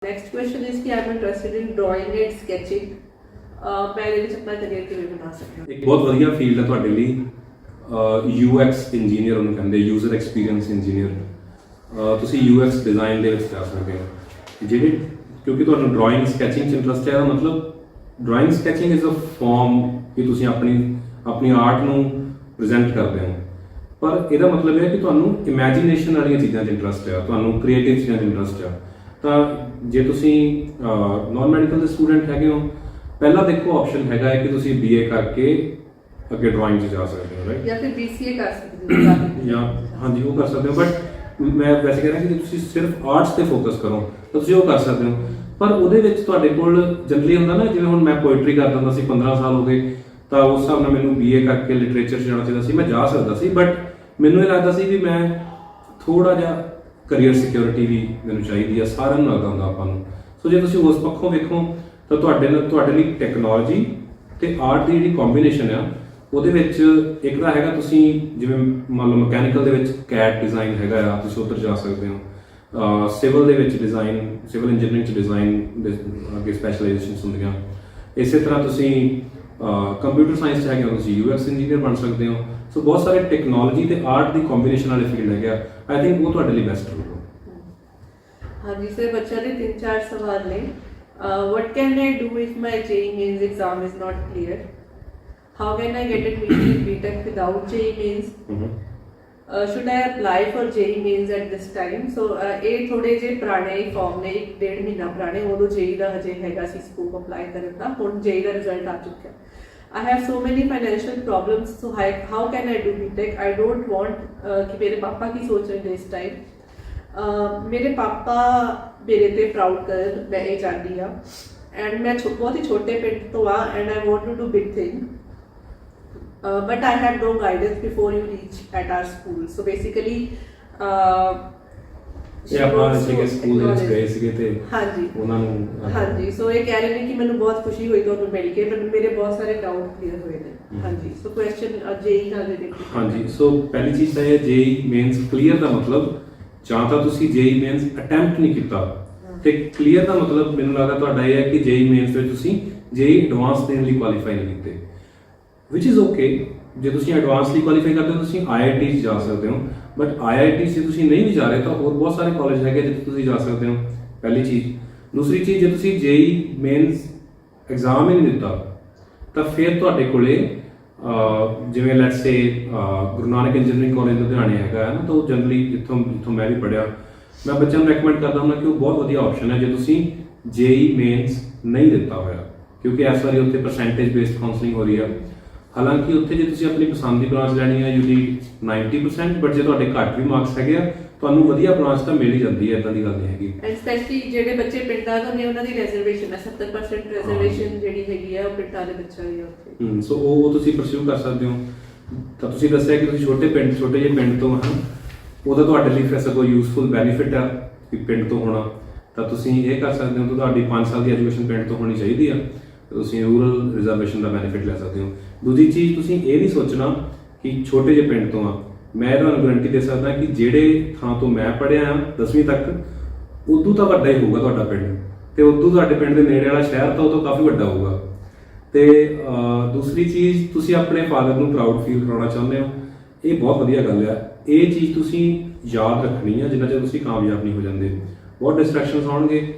Next question is कि I'm interested in drawing and sketching. मैं ਇਹਦੇ ਵਿੱਚ ਆਪਣਾ ਕਰੀਅਰ ਕਿਵੇਂ ਬਣਾ ਸਕਦਾ ਹਾਂ? ਇੱਕ ਬਹੁਤ ਵਧੀਆ ਫੀਲਡ ਹੈ ਤੁਹਾਡੇ ਲਈ UX ਇੰਜੀਨੀਅਰ ਉਹਨੂੰ ਕਹਿੰਦੇ ਯੂਜ਼ਰ ਐਕਸਪੀਰੀਅੰਸ ਇੰਜੀਨੀਅਰ। ਤੁਸੀਂ UX ਡਿਜ਼ਾਈਨ ਦੇ ਵਿੱਚ ਜਾ ਸਕਦੇ ਹੋ ਜਿਹੜੇ ਕਿਉਂਕਿ ਤੁਹਾਨੂੰ ਡਰਾਇੰਗ ਸਕੈਚਿੰਗ 'ਚ ਇੰਟਰਸਟ ਹੈ। ਇਹਦਾ ਮਤਲਬ drawing sketching is a form ਕਿ ਤੁਸੀਂ ਆਪਣੀ ਆਰਟ ਨੂੰ ਪ੍ਰੈਜ਼ੈਂਟ ਕਰਦੇ ਹੋ, ਪਰ ਇਹਦਾ ਮਤਲਬ ਇਹ ਹੈ ਕਿ ਤੁਹਾਨੂੰ ਇਮੈਜੀਨੇਸ਼ਨ ਵਾਲੀਆਂ ਚੀਜ਼ਾਂ 'ਚ ਇੰਟਰਸਟ ਹੈ, ਤੁਹਾਨੂੰ ਕ੍ਰੀਏਟਿਵ ਚੀਜ਼ਾਂ 'ਚ ਇੰਟਰਸਟ ਹੈ। ਤਾਂ ਜੇ ਤੁਸੀਂ ਨਾਨ ਮੈਡੀਕਲ ਦੇ ਸਟੂਡੈਂਟ ਹੈਗੇ ਹੋ, ਪਹਿਲਾ ਦੇਖੋ ਆਪਸ਼ਨ ਹੈਗਾ ਹੈ ਕਿ ਤੁਸੀਂ BA ਕਰਕੇ ਅੱਗੇ ਡਰਾਇੰਗ 'ਚ ਜਾ ਸਕਦੇ ਹੋ, ਰਾਈਟ? ਜਾਂ ਫਿਰ BCA ਕਰ ਸਕਦੇ ਹੋ ਜਾਂ ਹਾਂਜੀ ਉਹ ਕਰ ਸਕਦੇ ਹੋ, ਬਟ ਮੈਂ ਵੈਸੇ ਕਹਿ ਰਿਹਾ ਕਿ ਜੇ ਤੁਸੀਂ ਸਿਰਫ ਆਰਟਸ ਤੇ ਫੋਕਸ ਕਰੋ ਤਾਂ ਤੁਸੀਂ ਉਹ ਕਰ ਸਕਦੇ ਹੋ। ਪਰ ਉਹਦੇ ਵਿੱਚ ਤੁਹਾਡੇ ਕੋਲ ਜਨਰਲੀ ਹੁੰਦਾ ਨਾ, ਜਿਵੇਂ ਹੁਣ ਮੈਂ ਪੋਇਟਰੀ ਕਰਦਾ ਹੁੰਦਾ ਸੀ, 15 ਸਾਲ ਹੋ ਗਏ, ਤਾਂ ਉਸ ਹਿਸਾਬ ਨਾਲ ਮੈਨੂੰ BA ਕਰਕੇ ਲਿਟਰੇਚਰ 'ਚ ਜਾਣਾ ਚਾਹੀਦਾ ਸੀ, ਮੈਂ ਜਾ ਸਕਦਾ ਸੀ, ਬਟ ਮੈਨੂੰ ਇਹ ਲੱਗਦਾ ਸੀ ਵੀ ਮੈਂ ਥੋੜਾ ਜਿਹਾ ਕਰੀਅਰ ਸਿਕਿਉਰਿਟੀ ਵੀ ਮੈਨੂੰ ਚਾਹੀਦੀ ਆ, ਸਾਰਿਆਂ ਨੂੰ ਲੱਗਦਾ ਹੁੰਦਾ ਆਪਾਂ ਨੂੰ। ਸੋ ਜੇ ਤੁਸੀਂ ਉਸ ਪੱਖੋਂ ਵੇਖੋ ਤਾਂ ਤੁਹਾਡੇ ਲਈ ਟੈਕਨੋਲੋਜੀ ਤੇ ਆਰਟ ਦੀ ਜਿਹੜੀ ਕੰਬੀਨੇਸ਼ਨ ਆ, ਉਹਦੇ ਵਿੱਚ ਇੱਕ ਤਾਂ ਹੈਗਾ ਤੁਸੀਂ ਜਿਵੇਂ ਮੰਨ ਲਓ ਮਕੈਨੀਕਲ ਦੇ ਵਿੱਚ CAD ਡਿਜ਼ਾਈਨ ਹੈਗਾ ਆ, ਤੁਸੀਂ ਉੱਧਰ ਜਾ ਸਕਦੇ ਹੋ। ਸਿਵਲ ਦੇ ਵਿੱਚ ਡਿਜ਼ਾਈਨ, ਸਿਵਲ ਇੰਜੀਨੀਅਰਿੰਗ 'ਚ ਡਿਜ਼ਾਈਨ ਦੇ ਅੱਗੇ ਸਪੈਸ਼ਲਾਈਜੇਸ਼ਨਸ ਹੁੰਦੀਆਂ। ਇਸੇ ਤਰ੍ਹਾਂ ਤੁਸੀਂ ਕੰਪਿਊਟਰ ਸਾਇੰਸ 'ਚ ਹੈਗੇ ਹੋ, ਤੁਸੀਂ UX ਇੰਜੀਨੀਅਰ ਬਣ ਸਕਦੇ ਹੋ। ਸੋ ਬਹੁਤ ਸਾਰੇ ਟੈਕਨੋਲੋਜੀ ਤੇ ਆਰਟ ਦੀ ਕੰਬੀਨੇਸ਼ਨ ਵਾਲੇ ਫੀਲਡ ਹੈਗੇ ਆ। ਆਈ ਥਿੰਕ ਉਹ ਤੁਹਾਡੇ ਲਈ ਬੈਸਟ ਰਹੂਗਾ। ਹਾਂਜੀ ਸਰ, ਬੱਚਿਆਂ ਦੇ 3-4 ਸਵਾਲ ਨੇ। What can I do if my JEE Mains exam is not clear? How can I get admission in BTech without JEE Mains? Should I apply for JEE Mains at this time? So ਇਹ ਥੋੜੇ ਜਿਹੇ ਪੁਰਾਣੇ farm ਨੇ, 1-1.5 ਮਹੀਨਾ ਪੁਰਾਣੇ। ਉਦੋਂ JEE ਦਾ ਹਜੇ ਹੈਗਾ ਸੀ ਸਕੋਪ ਅਪਲਾਈ ਕਰਨ ਦਾ, ਹੁਣ JEE ਦਾ ਰਿਜ਼ਲਟ ਆ ਚੁੱਕਿਆ। I have so many financial problems, so how can I do BTech? I don't want कि मेरे पापा की सोच रहे इस टाइम। मेरे पापा मेरे ते प्राउड कर, मैं ये चाहती हाँ, एंड मैं बहुत ही छोटे पिंड तो हाँ, and I want to do big thing, but I have no guidance before you reach at our school. So basically ਇਹ ਆਪਾਂ ਜਿਹੜੇ ਸਕੂਲ ਦੇ ਵਿੱਚ ਗਏ ਸੀਗੇ ਤੇ ਹਾਂਜੀ ਉਹਨਾਂ ਨੂੰ ਹਾਂਜੀ, ਸੋ ਇਹ ਕਹਿ ਰਹੇ ਨੇ ਕਿ ਮੈਨੂੰ ਬਹੁਤ ਖੁਸ਼ੀ ਹੋਈ ਤੁਹਾਨੂੰ ਮਿਲ ਕੇ, ਪਰ ਮੇਰੇ ਬਹੁਤ ਸਾਰੇ ਡਾਊਟ ਕਲੀਅਰ ਹੋਏ ਨੇ। ਹਾਂਜੀ, ਸੋ ਕੁਐਸਚਨ JEE ਨਾਲ ਰਿਲੇਟਡ। ਹਾਂਜੀ, ਸੋ ਪਹਿਲੀ ਚੀਜ਼ ਤਾਂ ਇਹ JEE ਮੇਨਸ ਕਲੀਅਰ ਦਾ ਮਤਲਬ ਜਾਂ ਤਾਂ ਤੁਸੀਂ JEE ਮੇਨਸ ਅਟੈਂਪਟ ਨਹੀਂ ਕੀਤਾ, ਤੇ ਕਲੀਅਰ ਦਾ ਮਤਲਬ ਮੈਨੂੰ ਲੱਗਦਾ ਤੁਹਾਡਾ ਇਹ ਹੈ ਕਿ JEE ਮੇਨਸ ਵਿੱਚ ਤੁਸੀਂ JEE ਐਡਵਾਂਸ ਦੇਣ ਲਈ ਕੁਆਲੀਫਾਈ ਨਹੀਂ ਕੀਤੇ, ਵਿਚ ਇਜ਼ ਓਕੇ। ਜੇ ਤੁਸੀਂ ਐਡਵਾਂਸ ਲਈ ਕੁਆਲੀਫਾਈ ਕਰਦੇ ਹੋ ਤੁਸੀਂ IIT 'ਚ ਜਾ ਸਕਦੇ ਹੋ, ਬਟ IIT 'ਚ ਤੁਸੀਂ ਨਹੀਂ ਵੀ ਜਾ ਰਹੇ ਤਾਂ ਹੋਰ ਬਹੁਤ ਸਾਰੇ ਕਾਲਜ ਹੈਗੇ ਜਿੱਥੇ ਤੁਸੀਂ ਜਾ ਸਕਦੇ ਹੋ, ਪਹਿਲੀ ਚੀਜ਼। ਦੂਸਰੀ ਚੀਜ਼, ਜੇ ਤੁਸੀਂ JEE ਮੇਨਸ ਐਗਜ਼ਾਮ ਹੀ ਨਹੀਂ ਦਿੱਤਾ ਤਾਂ ਫਿਰ ਤੁਹਾਡੇ ਕੋਲੇ ਜਿਵੇਂ let's say Guru Nanak engineering college ਲੁਧਿਆਣੇ ਹੈਗਾ ਹੈ ਨਾ, ਤਾਂ ਉਹ ਜਨਰਲੀ ਜਿੱਥੋਂ ਮੈਂ ਵੀ ਪੜ੍ਹਿਆ, ਮੈਂ ਬੱਚਿਆਂ ਨੂੰ ਰეკਮੈਂਡ ਕਰਦਾ ਹੁੰਦਾ ਕਿ ਉਹ ਬਹੁਤ ਵਧੀਆ ਆਪਸ਼ਨ ਹੈ ਜੇ ਤੁਸੀਂ JEE ਮੇਨਸ ਨਹੀਂ ਦਿੱਤਾ ਹੋਇਆ, ਕਿਉਂਕਿ ਇਸ ਵਾਰੀ ਉੱਥੇ ਪਰਸੈਂਟੇਜ ਬੇਸਡ ਕਾਉਂਸਲਿੰਗ ਹੋ ਰਹੀ ਹੈ। ਹਾਲਾਂਕਿ ਉੱਥੇ ਜੇ ਤੁਸੀਂ ਆਪਣੀ ਪਸੰਦ ਦੀ ਬ੍ਰਾਂਚ ਲੈਣੀ ਹੈ ਯੂ ਨੀਡ 90%, ਬਟ ਜੇ ਤੁਹਾਡੇ ਘੱਟ ਵੀ ਮਾਰਕਸ ਹੈਗੇ ਆ ਤੁਹਾਨੂੰ ਵਧੀਆ ਬ੍ਰਾਂਚ ਤਾਂ ਮਿਲ ਹੀ ਜਾਂਦੀ ਹੈ, ਇਦਾਂ ਦੀ ਗੱਲ ਨਹੀਂ ਹੈਗੀ। ਐਂਡ ਸਪੈਸ਼ਲੀ ਜਿਹੜੇ ਬੱਚੇ ਪਿੰਡਾਂ ਤੋਂ ਨੇ ਉਹਨਾਂ ਦੀ ਰਿਜ਼ਰਵੇਸ਼ਨ ਹੈ, 70% ਰਿਜ਼ਰਵੇਸ਼ਨ ਜਿਹੜੀ ਹੈਗੀ ਆ ਉਹ ਪਿੰਡਾਂ ਦੇ ਬੱਚਿਆਂ ਦੀ ਉੱਥੇ। ਸੋ ਉਹ ਤੁਸੀਂ ਪਰਸਿਊ ਕਰ ਸਕਦੇ ਹੋ। ਤਾਂ ਤੁਸੀਂ ਦੱਸਿਆ ਕਿ ਤੁਸੀਂ ਛੋਟੇ ਜਿਹੇ ਪਿੰਡ ਤੋਂ ਹਨ, ਉਹਦਾ ਤੁਹਾਡੇ ਲਈ ਫਿਰ ਕੋਈ ਯੂਸਫੁਲ ਬੈਨੀਫਿਟ ਆ ਕਿ ਪਿੰਡ ਤੋਂ ਹੋਣਾ, ਤਾਂ ਤੁਸੀਂ ਇਹ ਕਰ ਸਕਦੇ ਹੋ। ਤੁਹਾਡੀ 5 ਸਾਲ ਦੀ ਐਜੂਕੇਸ਼ਨ ਪਿੰਡ ਤੋਂ ਹੋਣੀ ਚਾਹੀਦੀ ਆ, ਤੁਸੀਂ ਰੂਰਲ ਰਿਜ਼ਰਵੇਸ਼ਨ ਦਾ ਬੈਨੀਫਿਟ ਲੈ ਸਕਦੇ ਹੋ। ਦੂਜੀ ਚੀਜ਼, ਤੁਸੀਂ ਇਹ ਨਹੀਂ ਸੋਚਣਾ ਕਿ ਛੋਟੇ ਜਿਹੇ ਪਿੰਡ ਤੋਂ ਆ। ਮੈਂ ਤੁਹਾਨੂੰ ਗਰੰਟੀ ਦੇ ਸਕਦਾ ਕਿ ਜਿਹੜੇ ਥਾਂ ਤੋਂ ਮੈਂ ਪੜ੍ਹਿਆ ਹਾਂ 10ਵੀਂ ਤੱਕ, ਉਦੋਂ ਤਾਂ ਵੱਡਾ ਹੀ ਹੋਊਗਾ ਤੁਹਾਡਾ ਪਿੰਡ, ਤੇ ਉਦੋਂ ਤੁਹਾਡੇ ਪਿੰਡ ਦੇ ਨੇੜੇ ਵਾਲਾ ਸ਼ਹਿਰ ਤਾਂ ਉਹ ਤੋਂ ਕਾਫੀ ਵੱਡਾ ਹੋਊਗਾ। ਤੇ ਦੂਸਰੀ ਚੀਜ਼, ਤੁਸੀਂ ਆਪਣੇ ਫਾਦਰ ਨੂੰ ਪ੍ਰਾਊਡ ਫੀਲ ਕਰਾਉਣਾ ਚਾਹੁੰਦੇ ਹੋ, ਇਹ ਬਹੁਤ ਵਧੀਆ ਗੱਲ ਆ। ਇਹ ਚੀਜ਼ ਤੁਸੀਂ ਯਾਦ ਰੱਖਣੀ ਆ ਜਿੰਨਾ ਚਿਰ ਤੁਸੀਂ ਕਾਮਯਾਬ ਨਹੀਂ ਹੋ ਜਾਂਦੇ। ਬਹੁਤ ਡਿਸਟਰੈਕਸ਼ਨਸ ਆਉਣਗੇ,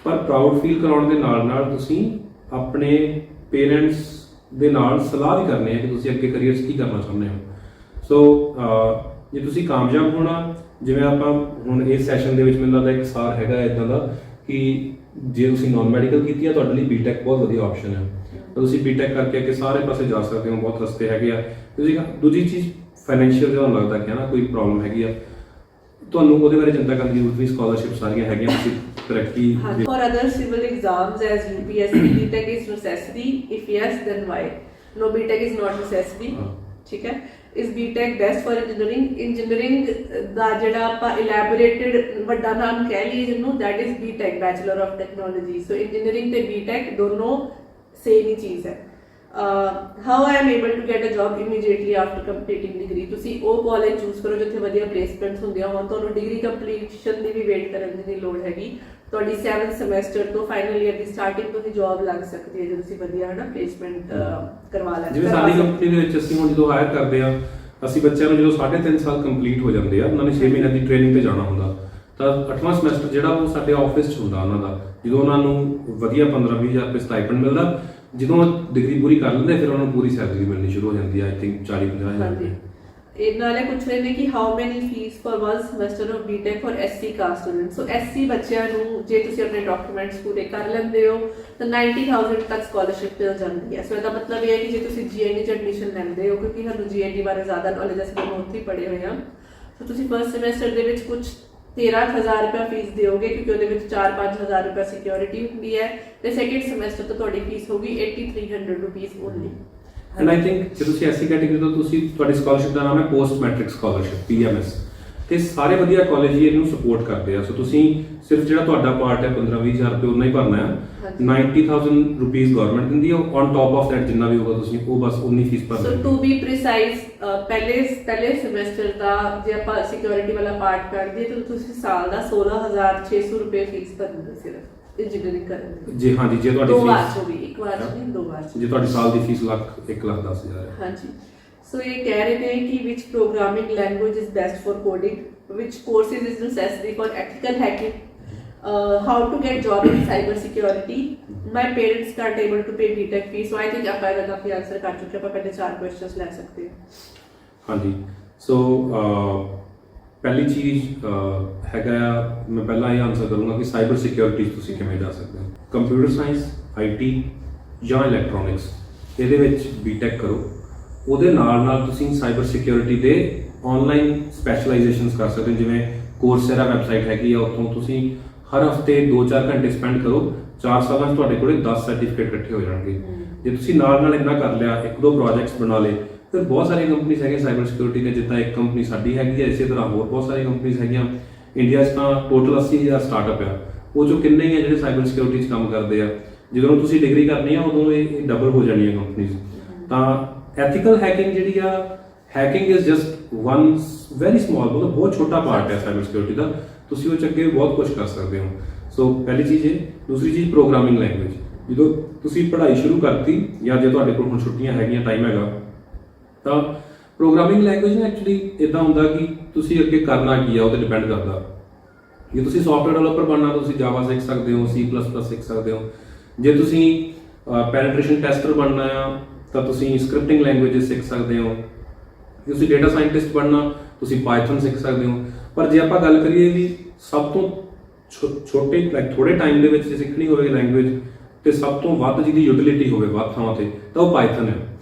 ਪਰ ਪ੍ਰਾਊਡ ਫੀਲ ਕਰਾਉਣ ਦੇ ਨਾਲ ਨਾਲ ਤੁਸੀਂ ਆਪਣੇ ਪੇਰੈਂਟਸ ਦੇ ਨਾਲ ਸਲਾਹ ਵੀ ਕਰਨੀ ਹੈ ਕਿ ਤੁਸੀਂ ਅੱਗੇ ਕਰੀਅਰ 'ਚ ਕੀ ਕਰਨਾ ਚਾਹੁੰਦੇ ਹੋ। ਸੋ ਜੇ ਤੁਸੀਂ ਕਾਮਯਾਬ ਹੋਣਾ, ਜਿਵੇਂ ਆਪਾਂ ਹੁਣ ਇਸ ਸੈਸ਼ਨ ਦੇ ਵਿੱਚ ਮੈਨੂੰ ਲੱਗਦਾ ਇੱਕ ਸਾਰ ਹੈਗਾ ਇੱਦਾਂ ਦਾ ਕਿ ਜੇ ਤੁਸੀਂ ਨਾਨ ਮੈਡੀਕਲ ਕੀਤੀ ਆ ਤੁਹਾਡੇ ਲਈ BTech ਬਹੁਤ ਵਧੀਆ ਆਪਸ਼ਨ ਹੈ, ਤਾਂ ਤੁਸੀਂ BTech ਕਰਕੇ ਅੱਗੇ ਸਾਰੇ ਪਾਸੇ ਜਾ ਸਕਦੇ ਹੋ, ਬਹੁਤ ਰਸਤੇ ਹੈਗੇ ਆ। ਤੁਸੀਂ ਦੂਜੀ ਚੀਜ਼, ਫਾਈਨੈਂਸ਼ੀਅਲ ਤੁਹਾਨੂੰ ਲੱਗਦਾ ਕਿ ਨਾ ਕੋਈ ਪ੍ਰੋਬਲਮ ਹੈਗੀ ਆ, ਤੁਹਾਨੂੰ ਉਹਦੇ ਬਾਰੇ ਚਿੰਤਾ ਕਰਨ ਦੀ ਜ਼ਰੂਰਤ ਨਹੀਂ। ਸਕਾਲਰਸ਼ਿਪ ਸਾਰੀਆਂ ਹੈਗੀਆਂ, ਤੁਸੀਂ ਤਰੱਕੀ। For other civil exams as UPSC, BTech is necessary? If yes, then why? No, BTech is not necessary. ठीक है। Is BTech best for engineering? Engineering ਦਾ ਜਿਹੜਾ ਆਪਾਂ elaborated ਵੱਡਾ ਨਾਮ ਕਹਿ ਲਈਏ ਜਿਹਨੂੰ, that is BTech, Bachelor of Technology. So engineering ਤੇ BTech ਦੋਨੋਂ same ਹੀ ਚੀਜ਼ ਹੈ। How I am able to get a job immediately after completing degree? ਤੁਸੀਂ ਉਹ ਕਾਲਜ ਚੂਜ਼ ਕਰੋ ਜਿੱਥੇ ਵਧੀਆ ਪਲੇਸਮੈਂਟਸ ਹੁੰਦੀਆਂ ਹੋਣ, ਤੁਹਾਨੂੰ ਡਿਗਰੀ ਕੰਪਲੀਸ਼ਨ ਦੀ ਵੀ ਵੇਟ ਕਰਨ ਦੀ ਨਹੀਂ ਲੋੜ ਹੈਗੀ। ਤੁਹਾਡੀ 7th ਸਮੈਸਟਰ ਤੋਂ ਫਾਈਨਲ ਈਅਰ ਦੀ ਸਟਾਰਟਿੰਗ ਤੋਂ ਹੀ ਜੌਬ ਲੱਗ ਸਕਦੀ ਹੈ ਜੇ ਤੁਸੀਂ ਵਧੀਆ ਹਨਾ ਪਲੇਸਮੈਂਟ ਕਰਵਾ ਲੈਂਦੇ। ਜਿਵੇਂ ਸਾਡੀ ਕੰਪਨੀ ਦੇ ਵਿੱਚ ਅਸੀਂ ਹੁਣ ਜਦੋਂ ਹਾਇਰ ਕਰਦੇ ਆ, ਅਸੀਂ ਬੱਚਿਆਂ ਨੂੰ ਜਦੋਂ 3.5 ਸਾਲ ਕੰਪਲੀਟ ਹੋ ਜਾਂਦੇ ਆ, ਉਹਨਾਂ ਨੇ 6 ਮਹੀਨਿਆਂ ਦੀ ਟ੍ਰੇਨਿੰਗ ਤੇ ਜਾਣਾ ਹੁੰਦਾ, ਤਾਂ 8ਵਾਂ ਸਮੈਸਟਰ ਜਿਹੜਾ ਉਹ ਸਾਡੇ ਆਫਿਸ 'ਚ ਹੁੰਦਾ ਉਹਨਾਂ ਦਾ, ਜਦੋਂ ਉਹਨਾਂ ਨੂੰ ਵਧੀਆ 15-20 ਹਜ਼ਾਰ ਰੁਪਏ ਸਟਾਈਪੈਂਡ ਮਿਲਦਾ। ਜਦੋਂ ਡਿਗਰੀ ਪੂਰੀ ਕਰ ਲੈਂਦੇ ਫਿਰ ਉਹਨਾਂ ਨੂੰ ਪੂਰੀ ਸੈਲਰੀ ਮਿਲਣੀ ਸ਼ੁਰੂ ਹੋ ਜਾਂਦੀ ਹੈ, ਆਈ ਥਿੰਕ 40-50 ਹਜ਼ਾਰ ਰੁਪਏ। ਇਹ ਨਾਲੇ ਪੁੱਛ ਰਹੇ ਨੇ ਕਿ how many fees for 1 semester of BTech for SC caste student. So SC ਬੱਚਿਆਂ ਨੂੰ ਜੇ ਤੁਸੀਂ ਆਪਣੇ ਡਾਕੂਮੈਂਟਸ ਪੂਰੇ ਕਰ ਲੈਂਦੇ ਹੋ ਤਾਂ 90,000 ਤੱਕ ਸਕਾਲਰਸ਼ਿਪ ਮਿਲ ਜਾਂਦੀ ਹੈ। ਸੋ ਇਹਦਾ ਮਤਲਬ ਇਹ ਹੈ ਕਿ ਜੇ ਤੁਸੀਂ GND 'ਚ ਐਡਮਿਸ਼ਨ ਲੈਂਦੇ ਹੋ, ਕਿਉਂਕਿ ਸਾਨੂੰ GND ਬਾਰੇ ਜ਼ਿਆਦਾ ਨੌਲੇਜ ਅਸੀਂ ਦੋਨੋਂ ਉੱਥੇ ਹੀ ਪੜ੍ਹੇ ਹੋਏ ਹਾਂ, ਸੋ ਤੁਸੀਂ ਫਸਟ ਸਮੈਸਟਰ ਦੇ ਵਿੱਚ ਕੁਝ 13,000 ਰੁਪਏ ਫੀਸ ਦਿਓਗੇ, ਕਿਉਂਕਿ ਉਹਦੇ ਵਿੱਚ 4-5,000 ਰੁਪਏ ਸਿਕਿਉਰਿਟੀ ਹੁੰਦੀ ਹੈ, ਤੇ ਸੈਕਿੰਡ ਸਮੈਸਟਰ ਤੋਂ ਤੁਹਾਡੀ ਫੀਸ ਹੋਗੀ 8,300 rupees only. And I think ਜੇ ਤੁਸੀਂ ਐਸੀ ਕੈਟੇਗਰੀ ਤੋਂ, ਤੁਸੀਂ ਤੁਹਾਡੀ ਸਕਾਲਰਸ਼ਿਪ ਦਾ ਨਾਮ ਹੈ ਪੋਸਟ ਮੈਟ੍ਰਿਕ ਸਕਾਲਰਸ਼ਿਪ PMS, ਤੇ ਸਾਰੇ ਵਧੀਆ ਕਾਲਜ ਹੀ ਇਹਨੂੰ ਸਪੋਰਟ ਕਰਦੇ ਆ। ਸੋ ਤੁਸੀਂ ਸਿਰਫ ਜਿਹੜਾ ਤੁਹਾਡਾ ਪਾਰਟ ਹੈ 15-20 ਹਜ਼ਾਰ ਰੁਪਏ ਉਨਾ ਹੀ ਭਰਨਾ ਹੈ। 90,000 ਰੁਪੀਸ ਗਵਰਨਮੈਂਟ ਦਿੰਦੀ ਹੈ, ਔਨ ਟਾਪ ਆਫ ਦੈਟ ਜਿੰਨਾ ਵੀ ਹੋਗਾ ਤੁਸੀਂ ਉਹ ਬਸ ਉਨੀ ਫੀਸ ਭਰਨੀ ਹੈ। ਸੋ ਟੂ ਬੀ ਪ੍ਰੀਸਾਈਜ਼ ਪਹਿਲੇ ਸਮੈਸਟਰ ਦਾ ਜੇ ਆਪਾਂ ਸਿਕਿਉਰਿਟੀ ਵਾਲਾ ਪਾਰਟ ਕਰਦੇ ਤਾਂ ਤੁਸੀਂ ਸਾਲ ਦਾ 16,600 ਰੁਪਏ ਫੀਸ ਭਰਨੀ ਸਿਰਫ ਇੰਜੀਨੀਅਰਿੰਗ ਕਰਨ ਦੀ। ਜੀ ਹਾਂਜੀ, ਜੇ ਤੁਹਾਡੀ ਦੋ ਵਾਰ ਫੀਸ ਚ ਹੋਗੀ, ਇੱਕ ਵਾਰ ਚ ਨਹੀਂ, 2 ਵਾਰ ਚ। ਜੇ ਤੁਹਾਡੀ ਸਾਲ ਦੀ ਫੀਸ 1,10,000 ਹੈ। ਹਾਂਜੀ, ਸੋ ਇਹ ਕਹਿ ਰਹੇ ਨੇ ਕਿ which programming language is best for coding, which courses is necessary for ethical hacking, how to get job in cyber security, my parents can't able to pay BTech fee। so I think ਆਪਾਂ ਇਹਦਾ ਕਾਫੀ answer ਕਰ ਚੁੱਕੇ, ਆਪਾਂ ਪਹਿਲੇ 4 questions ਲੈ ਸਕਦੇ ਹਾਂ। ਹਾਂਜੀ, ਸੋ ਪਹਿਲੀ ਚੀਜ਼ ਹੈਗਾ ਆ, ਮੈਂ ਪਹਿਲਾਂ ਇਹ ਆਨਸਰ ਕਰੂੰਗਾ ਕਿ ਸਾਈਬਰ ਸਿਕਿਉਰਿਟੀ ਤੁਸੀਂ ਕਿਵੇਂ ਜਾ ਸਕਦੇ ਹੋ। ਕੰਪਿਊਟਰ ਸਾਇੰਸ, IT ਜਾਂ ਇਲੈਕਟ੍ਰੋਨਿਕਸ, ਇਹਦੇ ਵਿੱਚ BTech ਕਰੋ। ਉਹਦੇ ਨਾਲ ਤੁਸੀਂ ਸਾਈਬਰ ਸਿਕਿਉਰਿਟੀ ਦੇ ਆਨਲਾਈਨ ਸਪੈਸ਼ਲਾਈਜੇਸ਼ਨਸ ਕਰ ਸਕਦੇ ਹੋ, ਜਿਵੇਂ ਕੋਰਸੇਰਾ ਵੈਬਸਾਈਟ ਹੈਗੀ ਆ, ਉੱਥੋਂ ਤੁਸੀਂ ਹਰ ਹਫਤੇ 2-4 ਘੰਟੇ ਸਪੈਂਡ ਕਰੋ। 4 ਸਾਲਾਂ 'ਚ ਤੁਹਾਡੇ ਕੋਲੇ 10 ਸਰਟੀਫਿਕੇਟ ਇਕੱਠੇ ਹੋ ਜਾਣਗੇ। ਜੇ ਤੁਸੀਂ ਨਾਲ ਇੰਨਾ ਕਰ ਲਿਆ, 1-2 ਪ੍ਰੋਜੈਕਟਸ ਬਣਾ ਲਏ, ਫਿਰ ਬਹੁਤ ਸਾਰੀਆਂ ਕੰਪਨੀਆਂ ਹੈਗੀਆਂ ਸਾਈਬਰ ਸਿਕਿਉਰਿਟੀ ਦੇ, ਜਿੱਦਾਂ ਇੱਕ ਕੰਪਨੀ ਸਾਡੀ ਹੈਗੀ ਹੈ, ਇਸੇ ਤਰ੍ਹਾਂ ਹੋਰ ਬਹੁਤ ਸਾਰੀਆਂ ਕੰਪਨੀਆਂ ਹੈਗੀਆਂ। ਇੰਡੀਆ 'ਚ ਤਾਂ ਟੋਟਲ 80,000 ਸਟਾਰਟਅਪ ਆ, ਉਹ 'ਚੋਂ ਕਿੰਨੇ ਹੀ ਆ ਜਿਹੜੇ ਸਾਈਬਰ ਸਿਕਿਉਰਿਟੀ 'ਚ ਕੰਮ ਕਰਦੇ ਆ। ਜਦੋਂ ਤੁਸੀਂ ਡਿਗਰੀ ਕਰਨੀ ਆ ਉਦੋਂ ਇਹ ਡਬਲ ਹੋ ਜਾਣੀ ਹੈ ਕੰਪਨੀਜ਼। ਤਾਂ ਐਥੀਕਲ ਹੈਕਿੰਗ ਜਿਹੜੀ ਆ, hacking is just one very small, ਮਤਲਬ ਬਹੁਤ ਛੋਟਾ ਪਾਰਟ ਹੈ ਸਾਈਬਰ ਸਿਕਿਉਰਿਟੀ ਦਾ। ਤੁਸੀਂ ਉਹ 'ਚ ਅੱਗੇ ਬਹੁਤ ਕੁਝ ਕਰ ਸਕਦੇ ਹੋ। ਸੋ ਪਹਿਲੀ ਚੀਜ਼ ਇਹ। ਦੂਸਰੀ ਚੀਜ਼ ਪ੍ਰੋਗਰਾਮਿੰਗ ਲੈਂਗੁਏਜ। ਜਦੋਂ ਤੁਸੀਂ ਪੜ੍ਹਾਈ ਸ਼ੁਰੂ ਕਰਤੀ ਜਾਂ ਜੇ ਤੁਹਾਡੇ ਕੋਲ ਹੁਣ ਛੁੱਟੀਆਂ ਹੈਗੀਆਂ, ਟਾਈਮ ਹੈਗਾ, ਤਾਂ ਪ੍ਰੋਗਰਾਮਿੰਗ ਲੈਂਗੁਏਜ ਨਾ ਐਕਚੁਅਲੀ ਇਦਾਂ ਹੁੰਦਾ ਕਿ ਤੁਸੀਂ ਅੱਗੇ ਕਰਨਾ ਕੀ ਆ ਉਹ 'ਤੇ ਡਿਪੈਂਡ ਕਰਦਾ। ਜੇ ਤੁਸੀਂ ਸੌਫਟਵੇਅਰ ਡਿਵੈਲਪਰ ਬਣਨਾ, ਤੁਸੀਂ ਜਾਵਾ ਸਿੱਖ ਸਕਦੇ ਹੋ, C++ ਸਿੱਖ ਸਕਦੇ ਹੋ। ਜੇ ਤੁਸੀਂ ਪੈਨੇਟ੍ਰੇਸ਼ਨ ਟੈਸਟਰ ਬਣਨਾ ਆ ਤਾਂ ਤੁਸੀਂ ਸਕ੍ਰਿਪਟਿੰਗ ਲੈਂਗੁਏजेस ਸਿੱਖ ਸਕਦੇ ਹੋ। ਜੇ ਤੁਸੀਂ ਡਾਟਾ ਸਾਇੰਟਿਸਟ ਬਣਨਾ, ਤੁਸੀਂ ਪਾਈਥਨ ਸਿੱਖ ਸਕਦੇ ਹੋ। ਪਰ ਜੇ ਆਪਾਂ ਗੱਲ ਕਰੀਏ ਵੀ ਸਭ ਤੋਂ ਛੋਟੇ ਥੋੜੇ ਟਾਈਮ ਦੇ ਵਿੱਚ ਜੇ ਸਿੱਖਣੀ ਹੋਵੇ ਲੈਂਗੁਏਜ ਤੇ ਸਭ ਤੋਂ ਵੱਧ ਜਿਹਦੀ ਯੂਟਿਲਿਟੀ ਹੋਵੇ ਵੱਧ ਥਾਵਾਂ ਤੇ, ਤਾਂ ਉਹ ਪਾਈਥਨ ਹੈ।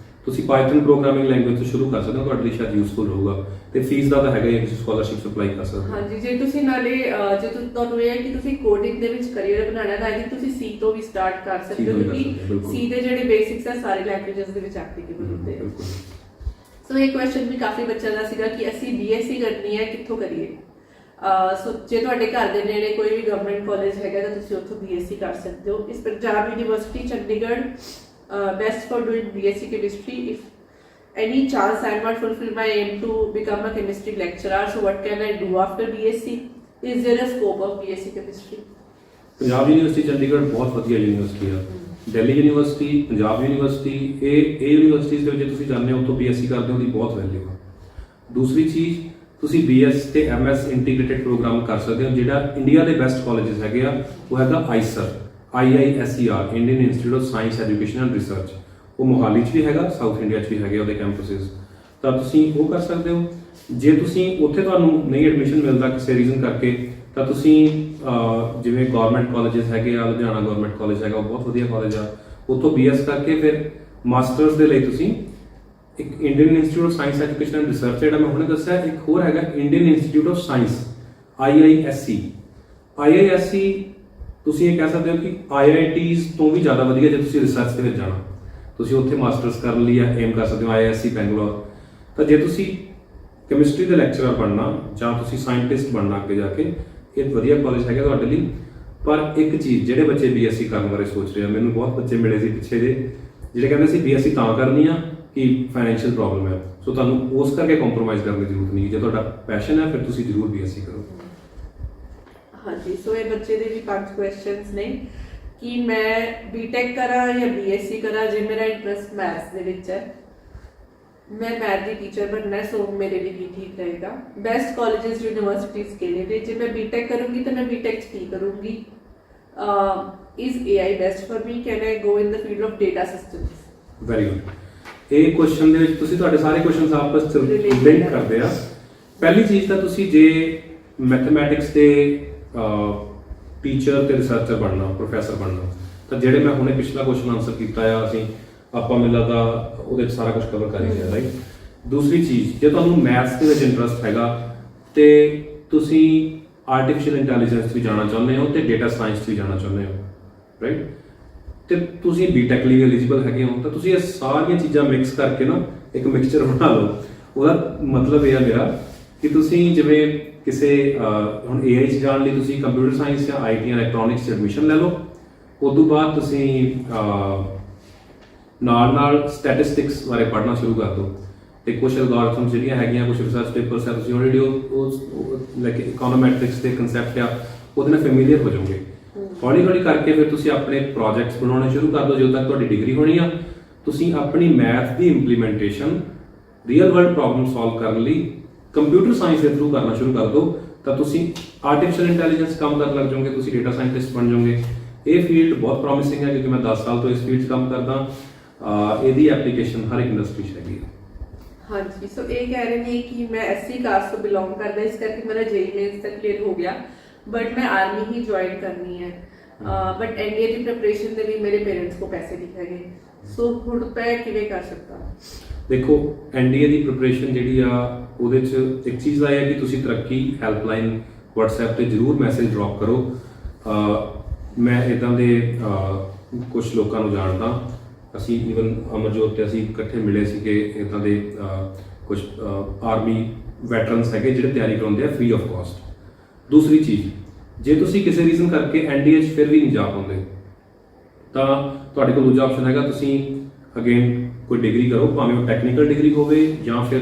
ਤੁਸੀਂ ਪਾਈਥਨ ਪ੍ਰੋਗਰਾਮਿੰਗ ਲੈਂਗੁਏਜ ਤੋਂ ਸ਼ੁਰੂ ਕਰ ਸਕਦੇ ਹੋ, ਤੁਹਾਡੇ ਲਈ ਸ਼ਾਇਦ ਯੂਜ਼ਫੁਲ ਹੋਊਗਾ। ਤੇ ਫੀਸ ਦਾ ਤਾਂ ਹੈਗਾ ਹੀ, ਤੁਸੀਂ ਸਕਾਲਰਸ਼ਿਪ ਅਪਲਾਈ ਕਰ ਸਕਦੇ ਹੋ। ਹਾਂਜੀ, ਜੇ ਤੁਸੀਂ ਨਾਲੇ ਜੇ ਤੁਹਾਨੂੰ ਇਹ ਹੈ ਕਿ ਤੁਸੀਂ ਕੋਡਿੰਗ ਦੇ ਵਿੱਚ ਕਰੀਅਰ ਬਣਾਉਣਾ ਤਾਂ ਆਈ ਥਿੰਕ ਤੁਸੀਂ C ਤੋਂ ਵੀ ਸਟਾਰਟ ਕਰ ਸਕਦੇ ਹੋ, ਕਿਉਂਕਿ C ਦੇ ਜਿਹੜੇ ਬੇਸਿਕਸ ਆ ਸਾਰੇ ਲੈਂਗੁਏजेस ਦੇ ਵਿੱਚ ਐਪਲੀਕੇਬਲ ਹੁੰਦੇ ਆ। ਸੋ ਇਹ ਕੁਐਸਚਨ ਵੀ ਕਾਫੀ ਬੱਚਿਆਂ ਦਾ ਸੀਗਾ ਕਿ ਅਸੀਂ BSc ਕਰਨੀ ਹੈ, ਕਿੱਥੋਂ ਕਰੀਏ। ਸੋ ਜੇ ਤੁਹਾਡੇ ਘਰ ਦੇ ਨੇੜੇ ਕੋਈ ਵੀ ਗਵਰਨਮੈਂਟ ਕਾਲਜ ਹੈਗਾ ਤਾਂ ਤੁਸੀਂ ਉੱਥੋਂ BSc ਕਰ ਸਕਦੇ ਹੋ। ਇਸ Punjab university Chandigarh best for doing BSc chemistry. If any chance I am not fulfill my aim to become a chemistry lecturer, so what can I do after BSc? Is there a scope of BSc chemistry? Punjab university Chandigarh ਬਹੁਤ ਵਧੀਆ university ਆ। Delhi university, Punjab university, ਇਹ universities ਦੇ ਵਿੱਚ ਤੁਸੀਂ ਜਾਂਦੇ ਹੋ, ਉੱਥੋਂ BSc ਕਰਦੇ ਹੋ, ਦੀ ਬਹੁਤ ਵੈਲਿਊ ਆ। ਦੂਸਰੀ ਚੀਜ਼, ਤੁਸੀਂ BS ਤੇ MS ਇੰਟੀਗ੍ਰੇਟਿਡ ਪ੍ਰੋਗਰਾਮ ਕਰ ਸਕਦੇ ਹੋ। ਜਿਹੜਾ ਇੰਡੀਆ ਦੇ ਬੈਸਟ ਕਾਲਜਸ ਹੈਗੇ ਆ ਉਹ ਹੈਗਾ IISER, Indian institute of science education and research. ਉਹ ਮੋਹਾਲੀ 'ਚ ਵੀ ਹੈਗਾ, ਸਾਊਥ ਇੰਡੀਆ 'ਚ ਵੀ ਹੈਗੇ ਉਹਦੇ ਕੈਂਪਸਸ, ਤਾਂ ਤੁਸੀਂ ਉਹ ਕਰ ਸਕਦੇ ਹੋ। ਜੇ ਤੁਸੀਂ ਉੱਥੇ ਤੁਹਾਨੂੰ ਨਹੀਂ ਐਡਮਿਸ਼ਨ ਮਿਲਦਾ ਕਿਸੇ ਰੀਜ਼ਨ ਕਰਕੇ, ਤਾਂ ਤੁਸੀਂ ਜਿਵੇਂ ਗਵਰਨਮੈਂਟ ਕਾਲਜਸ ਹੈਗੇ ਆ, ਲੁਧਿਆਣਾ ਗਵਰਨਮੈਂਟ ਕਾਲਜ ਹੈਗਾ, ਉਹ ਬਹੁਤ ਵਧੀਆ ਕਾਲਜ ਆ, ਉੱਥੋਂ BS ਕਰਕੇ ਫਿਰ ਮਾਸਟਰਸ ਦੇ ਲਈ ਤੁਸੀਂ ਇੱਕ Indian institute of science education and research ਜਿਹੜਾ ਮੈਂ ਹੁਣੇ ਦੱਸਿਆ, ਇੱਕ ਹੋਰ ਹੈਗਾ Indian institute of science IISc। ਤੁਸੀਂ ਇਹ ਕਹਿ ਸਕਦੇ ਹੋ ਕਿ IITs ਤੋਂ ਵੀ ਜ਼ਿਆਦਾ ਵਧੀਆ ਜੇ ਤੁਸੀਂ ਰਿਸਰਚ ਦੇ ਵਿੱਚ ਜਾਣਾ, ਤੁਸੀਂ ਉੱਥੇ ਮਾਸਟਰਸ ਕਰਨ ਲਈ ਏਮ ਕਰ ਸਕਦੇ ਹੋ IISc ਬੈਂਗਲੌਰ। ਤਾਂ ਜੇ ਤੁਸੀਂ ਕੈਮਿਸਟਰੀ ਦੇ ਲੈਕਚਰਰ ਬਣਨਾ ਜਾਂ ਤੁਸੀਂ ਸਾਇੰਟਿਸਟ ਬਣਨਾ ਅੱਗੇ ਜਾ ਕੇ, ਇਹ ਵਧੀਆ ਕਾਲਜ ਹੈਗਾ ਤੁਹਾਡੇ ਲਈ। ਪਰ ਇੱਕ ਚੀਜ਼, ਜਿਹੜੇ ਬੱਚੇ BSc ਕਰਨ ਬਾਰੇ ਸੋਚ ਰਹੇ ਆ, ਮੈਨੂੰ ਬਹੁਤ ਬੱਚੇ ਮਿਲੇ ਸੀ ਪਿੱਛੇ ਜਿਹੜੇ ਕਹਿੰਦੇ ਸੀ BSc ਤਾਂ ਕਰਨੀ ਆ ਕਿ ਫਾਈਨੈਂਸ਼ੀਅਲ ਪ੍ਰੋਬਲਮ ਹੈ। ਸੋ ਤੁਹਾਨੂੰ ਉਸ ਕਰਕੇ ਕੰਪਰੋਮਾਈਜ਼ ਕਰਨ ਦੀ ਜ਼ਰੂਰਤ ਨਹੀਂ। ਜੇ ਤੁਹਾਡਾ ਪੈਸ਼ਨ ਹੈ ਫਿਰ ਤੁਸੀਂ ਜ਼ਰੂਰ BSc ਕਰੋ। ਹਾਂਜੀ ਸੋ ਇਹ ਬੱਚੇ ਦੇ ਵੀ 5 ਕੁਐਸਚਨਸ ਨੇ ਕਿ ਮੈਂ ਬੀਟੈਕ ਕਰਾਂ ਜਾਂ ਬੀਐਸਸੀ ਕਰਾਂ ਜੇ ਮੇਰਾ ਇੰਟਰਸਟ ਮੈਥਸ ਦੇ ਵਿੱਚ ਹੈ ਮੈਂ ਮੈਥ ਦੀ ਟੀਚਰ ਬਣਨਾ ਹੈ ਸੋ ਮੇਰੇ ਲਈ ਵੀ ਠੀਕ ਰਹੇਗਾ ਬੈਸਟ ਕਾਲਜਸ ਯੂਨੀਵਰਸਿਟੀਜ਼ ਕਿਹੜੇ ਨੇ ਜੇ ਮੈਂ ਬੀਟੈਕ ਕਰੂੰਗੀ ਤਾਂ ਮੈਂ ਬੀਟੈਕ 'ਚ ਕੀ ਕਰੂੰਗੀ is AI best for me can I go in the field of data systems very good ਇਹ ਕੁਐਸਚਨ ਦੇ ਵਿੱਚ ਤੁਸੀਂ ਤੁਹਾਡੇ ਸਾਰੇ ਕੁਐਸਚਨਸ ਆਪਸ ਵਿੱਚ ਲਿੰਕ ਕਰਦੇ ਆ ਪਹਿਲੀ ਚੀਜ਼ ਤਾਂ ਤੁਸੀਂ ਜੇ ਮੈਥਮੈਟਿਕਸ ਦੇ ਟੀਚਰ ਤੇ ਰਿਸਰਚਰ ਬਣਨਾ ਪ੍ਰੋਫੈਸਰ ਬਣਨਾ ਤਾਂ ਜਿਹੜੇ ਮੈਂ ਹੁਣੇ ਪਿਛਲਾ ਕੁਐਸਚਨ ਆਨਸਰ ਕੀਤਾ ਆ ਅਸੀਂ ਆਪਾਂ ਮੈਨੂੰ ਲੱਗਦਾ ਉਹਦੇ ਵਿੱਚ ਸਾਰਾ ਕੁਝ ਕਵਰ ਕਰ ਹੀ ਲਿਆ ਰਾਈਟ ਦੂਸਰੀ ਚੀਜ਼ ਜੇ ਤੁਹਾਨੂੰ ਮੈਥਸ ਦੇ ਵਿੱਚ ਇੰਟਰਸਟ ਹੈਗਾ ਤੇ ਤੁਸੀਂ ਆਰਟੀਫੀਸ਼ੀਅਲ ਇੰਟੈਲੀਜੈਂਸ ਵੀ ਜਾਣਾ ਚਾਹੁੰਦੇ ਹੋ ਤੇ ਡੇਟਾ ਸਾਇੰਸ ਵੀ ਜਾਣਾ ਚਾਹੁੰਦੇ ਹੋ ਰਾਈਟ ਤੇ ਤੁਸੀਂ ਬੀਟੈਕ ਲਈ ਐਲੀਜੀਬਲ ਹੈਗੇ ਹੋ ਤਾਂ ਤੁਸੀਂ ਇਹ ਸਾਰੀਆਂ ਚੀਜ਼ਾਂ ਮਿਕਸ ਕਰਕੇ ਨਾ ਇੱਕ ਮਿਕਸਚਰ ਬਣਾ ਲਓ ਉਹਦਾ ਮਤਲਬ ਇਹ ਆ ਮੇਰਾ ਕਿ ਤੁਸੀਂ ਜਿਵੇਂ ਕਿਸੇ ਹੁਣ AI 'ਚ ਜਾਣ ਲਈ ਤੁਸੀਂ ਕੰਪਿਊਟਰ ਸਾਇੰਸ ਜਾਂ IT ਇਲੈਕਟ੍ਰੋਨਿਕਸ 'ਚ ਐਡਮਿਸ਼ਨ ਲੈ ਲਓ ਉਸ ਤੋਂ ਬਾਅਦ ਤੁਸੀਂ ਨਾਲ ਸਟੈਟਿਸਟਿਕਸ ਬਾਰੇ ਪੜ੍ਹਨਾ ਸ਼ੁਰੂ ਕਰ ਦਿਓ ਤੇ ਕੁਝ ਐਲਗੋਰਿਥਮਸ ਜਿਹੜੀਆਂ ਹੈਗੀਆਂ ਕੁਝ ਰਿਸਰਚ ਪੇਪਰਸ ਆ ਤੁਸੀਂ ਆਲਰੇਡੀ ਉਹ ਲਾਈਕ ਇਕਨੋਮੈਟ੍ਰਿਕਸ ਦੇ ਕਨਸੈਪਟ ਆ ਉਹਦੇ ਨਾਲ ਫੈਮੀਲੀਅਰ ਹੋ ਜਾਓਗੇ ਹੌਲੀ ਹੌਲੀ ਕਰਕੇ ਫਿਰ ਤੁਸੀਂ ਆਪਣੇ ਪ੍ਰੋਜੈਕਟਸ ਬਣਾਉਣੇ ਸ਼ੁਰੂ ਕਰ ਦਿਓ ਜਦੋਂ ਤੱਕ ਤੁਹਾਡੀ ਡਿਗਰੀ ਹੋਣੀ ਆ ਤੁਸੀਂ ਆਪਣੀ ਮੈਥ ਦੀ implementation real world problem solve ਕਰਨ ਲਈ ਕੰਪਿਊਟਰ ਸਾਇੰਸ ਦੇ ਥਰੂ ਕਰਨਾ ਸ਼ੁਰੂ ਕਰ ਦਿਓ ਤਾਂ ਤੁਸੀਂ ਆਰਟੀਫੀਸ਼ੀਅਲ ਇੰਟੈਲੀਜੈਂਸ ਕੰਮ ਕਰਨ ਲੱਗ ਜਾਓਗੇ ਤੁਸੀਂ ਡੇਟਾ ਸਾਇੰਟਿਸਟ ਬਣ ਜਾਓਗੇ ਇਹ ਫੀਲਡ ਬਹੁਤ ਪ੍ਰੋਮਿਸਿੰਗ ਹੈ ਕਿਉਂਕਿ ਮੈਂ 10 ਸਾਲ ਤੋਂ ਇਸ ਫੀਲਡ 'ਚ ਕੰਮ ਕਰਦਾ ਇਹਦੀ ਐਪਲੀਕੇਸ਼ਨ ਹਰ ਇੱਕ ਇੰਡਸਟਰੀ 'ਚ ਹੈਗੀ ਹੈ ਹਾਂਜੀ ਸੋ ਇਹ ਕਹਿ ਰਹੇ ਨੇ ਕਿ ਮੈਂ ਐਸਸੀ ਕਾਸਟ ਤੋਂ ਬਿਲੋਂਗ ਕਰਦਾ ਇਸ ਕਰਕੇ ਮੇਰਾ JEE ਮੇਨਸ ਤੱਕ ਕਲੀਅਰ ਹੋ ਗਿਆ ਬਟ ਮੈਂ ਆਰਮੀ ਹੀ ਜੁਆਇਨ ਕਰਨੀ ਹੈ ਬਟ ਐਨਡੀਏ ਦੀ ਪ੍ਰੈਪਰੇਸ਼ਨ ਦੇ ਲਈ ਮੇਰੇ ਪੇਰੈਂਟਸ ਕੋ ਪੈਸੇ ਨਹੀਂ ਹੈਗੇ ਸੋ ਹੁਣ ਮੈਂ ਕਿਵੇਂ ਕਰ ਸਕਦਾ ਦੇਖੋ ਐਨਡੀਏ ਦੀ ਪ੍ਰੈਪਰੇਸ਼ਨ ਜਿਹੜੀ ਆ ਉਹਦੇ 'ਚ ਇੱਕ ਚੀਜ਼ ਆ ਹੈ ਕਿ ਤੁਸੀਂ ਤਰੱਕੀ ਹੈਲਪਲਾਈਨ WhatsApp ਤੇ ਜ਼ਰੂਰ ਮੈਸੇਜ ਡ੍ਰੌਪ ਕਰੋ ਮੈਂ ਇਦਾਂ ਦੇ ਕੁਝ ਲੋਕਾਂ ਨੂੰ ਜਾਣਦਾ ਅਸੀਂ ਈਵਨ ਅਮਰਜੋਤ ਤੇ ਅਸੀਂ ਇਕੱਠੇ ਮਿਲੇ ਸੀ ਕਿ ਇਦਾਂ ਦੇ ਕੁਝ ਆਰਮੀ ਵੈਟਰਨਸ ਹੈਗੇ ਜਿਹੜੇ ਤਿਆਰੀ ਕਰਾਉਂਦੇ ਆ ਫ੍ਰੀ ਆਫ ਕਾਸਟ ਦੂਸਰੀ ਚੀਜ਼ ਜੇ ਤੁਸੀਂ ਕਿਸੇ ਰੀਜ਼ਨ ਕਰਕੇ ਐਨਡੀਏ 'ਚ ਫਿਰ ਵੀ ਨਹੀਂ ਜਾ ਪਾਉਂਦੇ ਤਾਂ ਤੁਹਾਡੇ ਕੋਲ ਦੂਜਾ ਆਪਸ਼ਨ ਹੈਗਾ ਤੁਸੀਂ ਅਗੇਨ ਕੋਈ ਡਿਗਰੀ ਕਰੋ ਭਾਵੇਂ ਉਹ ਟੈਕਨੀਕਲ ਡਿਗਰੀ ਹੋਵੇ ਜਾਂ ਫਿਰ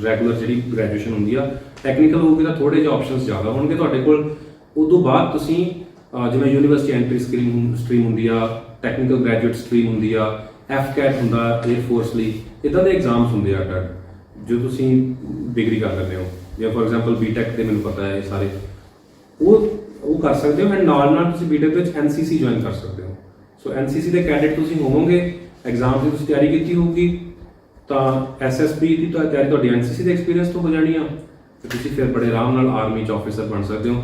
ਰੈਗੂਲਰ ਜਿਹੜੀ ਗ੍ਰੈਜੂਏਸ਼ਨ ਹੁੰਦੀ ਆ ਟੈਕਨੀਕਲ ਹੋਊਗੀ ਤਾਂ ਥੋੜੇ ਜਿਹੇ ਆਪਸ਼ਨਸ ਜ਼ਿਆਦਾ ਹੋਣਗੇ ਤੁਹਾਡੇ ਕੋਲ ਉਸ ਤੋਂ ਬਾਅਦ ਤੁਸੀਂ ਜਿਵੇਂ ਯੂਨੀਵਰਸਿਟੀ ਐਂਟਰੀ ਸਟਰੀਮ ਹੁੰਦੀ ਆ ਟੈਕਨੀਕਲ ਗ੍ਰੈਜੂਏਟ ਸਟਰੀਮ ਹੁੰਦੀ ਆ FCAT ਹੁੰਦਾ 에ਅਰ ਫੋਰਸ ਲਈ ਇਦਾਂ ਦੇ ਐਗਜ਼ਾਮਸ ਹੁੰਦੇ ਆ ਜੋ ਤੁਸੀਂ ਡਿਗਰੀ ਕਰ ਲੈਂਦੇ ਹੋ ਜਾਂ ਫੋਰ ਐਗਜ਼ਾਮਪਲ ਬੀਟੈਕ ਦੇ ਮੈਨੂੰ ਪਤਾ ਹੈ ਇਹ ਸਾਰੇ ਉਹ ਕਰ ਸਕਦੇ ਹੋ ਐਂਡ ਨਾਲ ਤੁਸੀਂ ਬੀਟੈਕ ਵਿੱਚ NCC ਜੁਆਇਨ ਕਰ ਸਕਦੇ ਹੋ ਸੋ NCC ਦੇ ਕੈਡਿਟ ਤੁਸੀਂ ਹੋਵੋਗੇ ਐਗਜ਼ਾਮ ਦੀ ਤੁਸੀਂ ਤਿਆਰੀ ਕੀਤੀ ਹੋਊਗੀ ਤਾਂ SSB ਦੀ ਤਿਆਰੀ ਤੁਹਾਡੀ NCC ਦੇ ਐਕਸਪੀਰੀਅੰਸ ਤੋਂ ਹੋ ਜਾਣੀ ਆ ਤੇ ਤੁਸੀਂ ਫਿਰ ਬੜੇ ਆਰਾਮ ਨਾਲ ਆਰਮੀ 'ਚ ਆਫੀਸਰ ਬਣ ਸਕਦੇ ਹੋ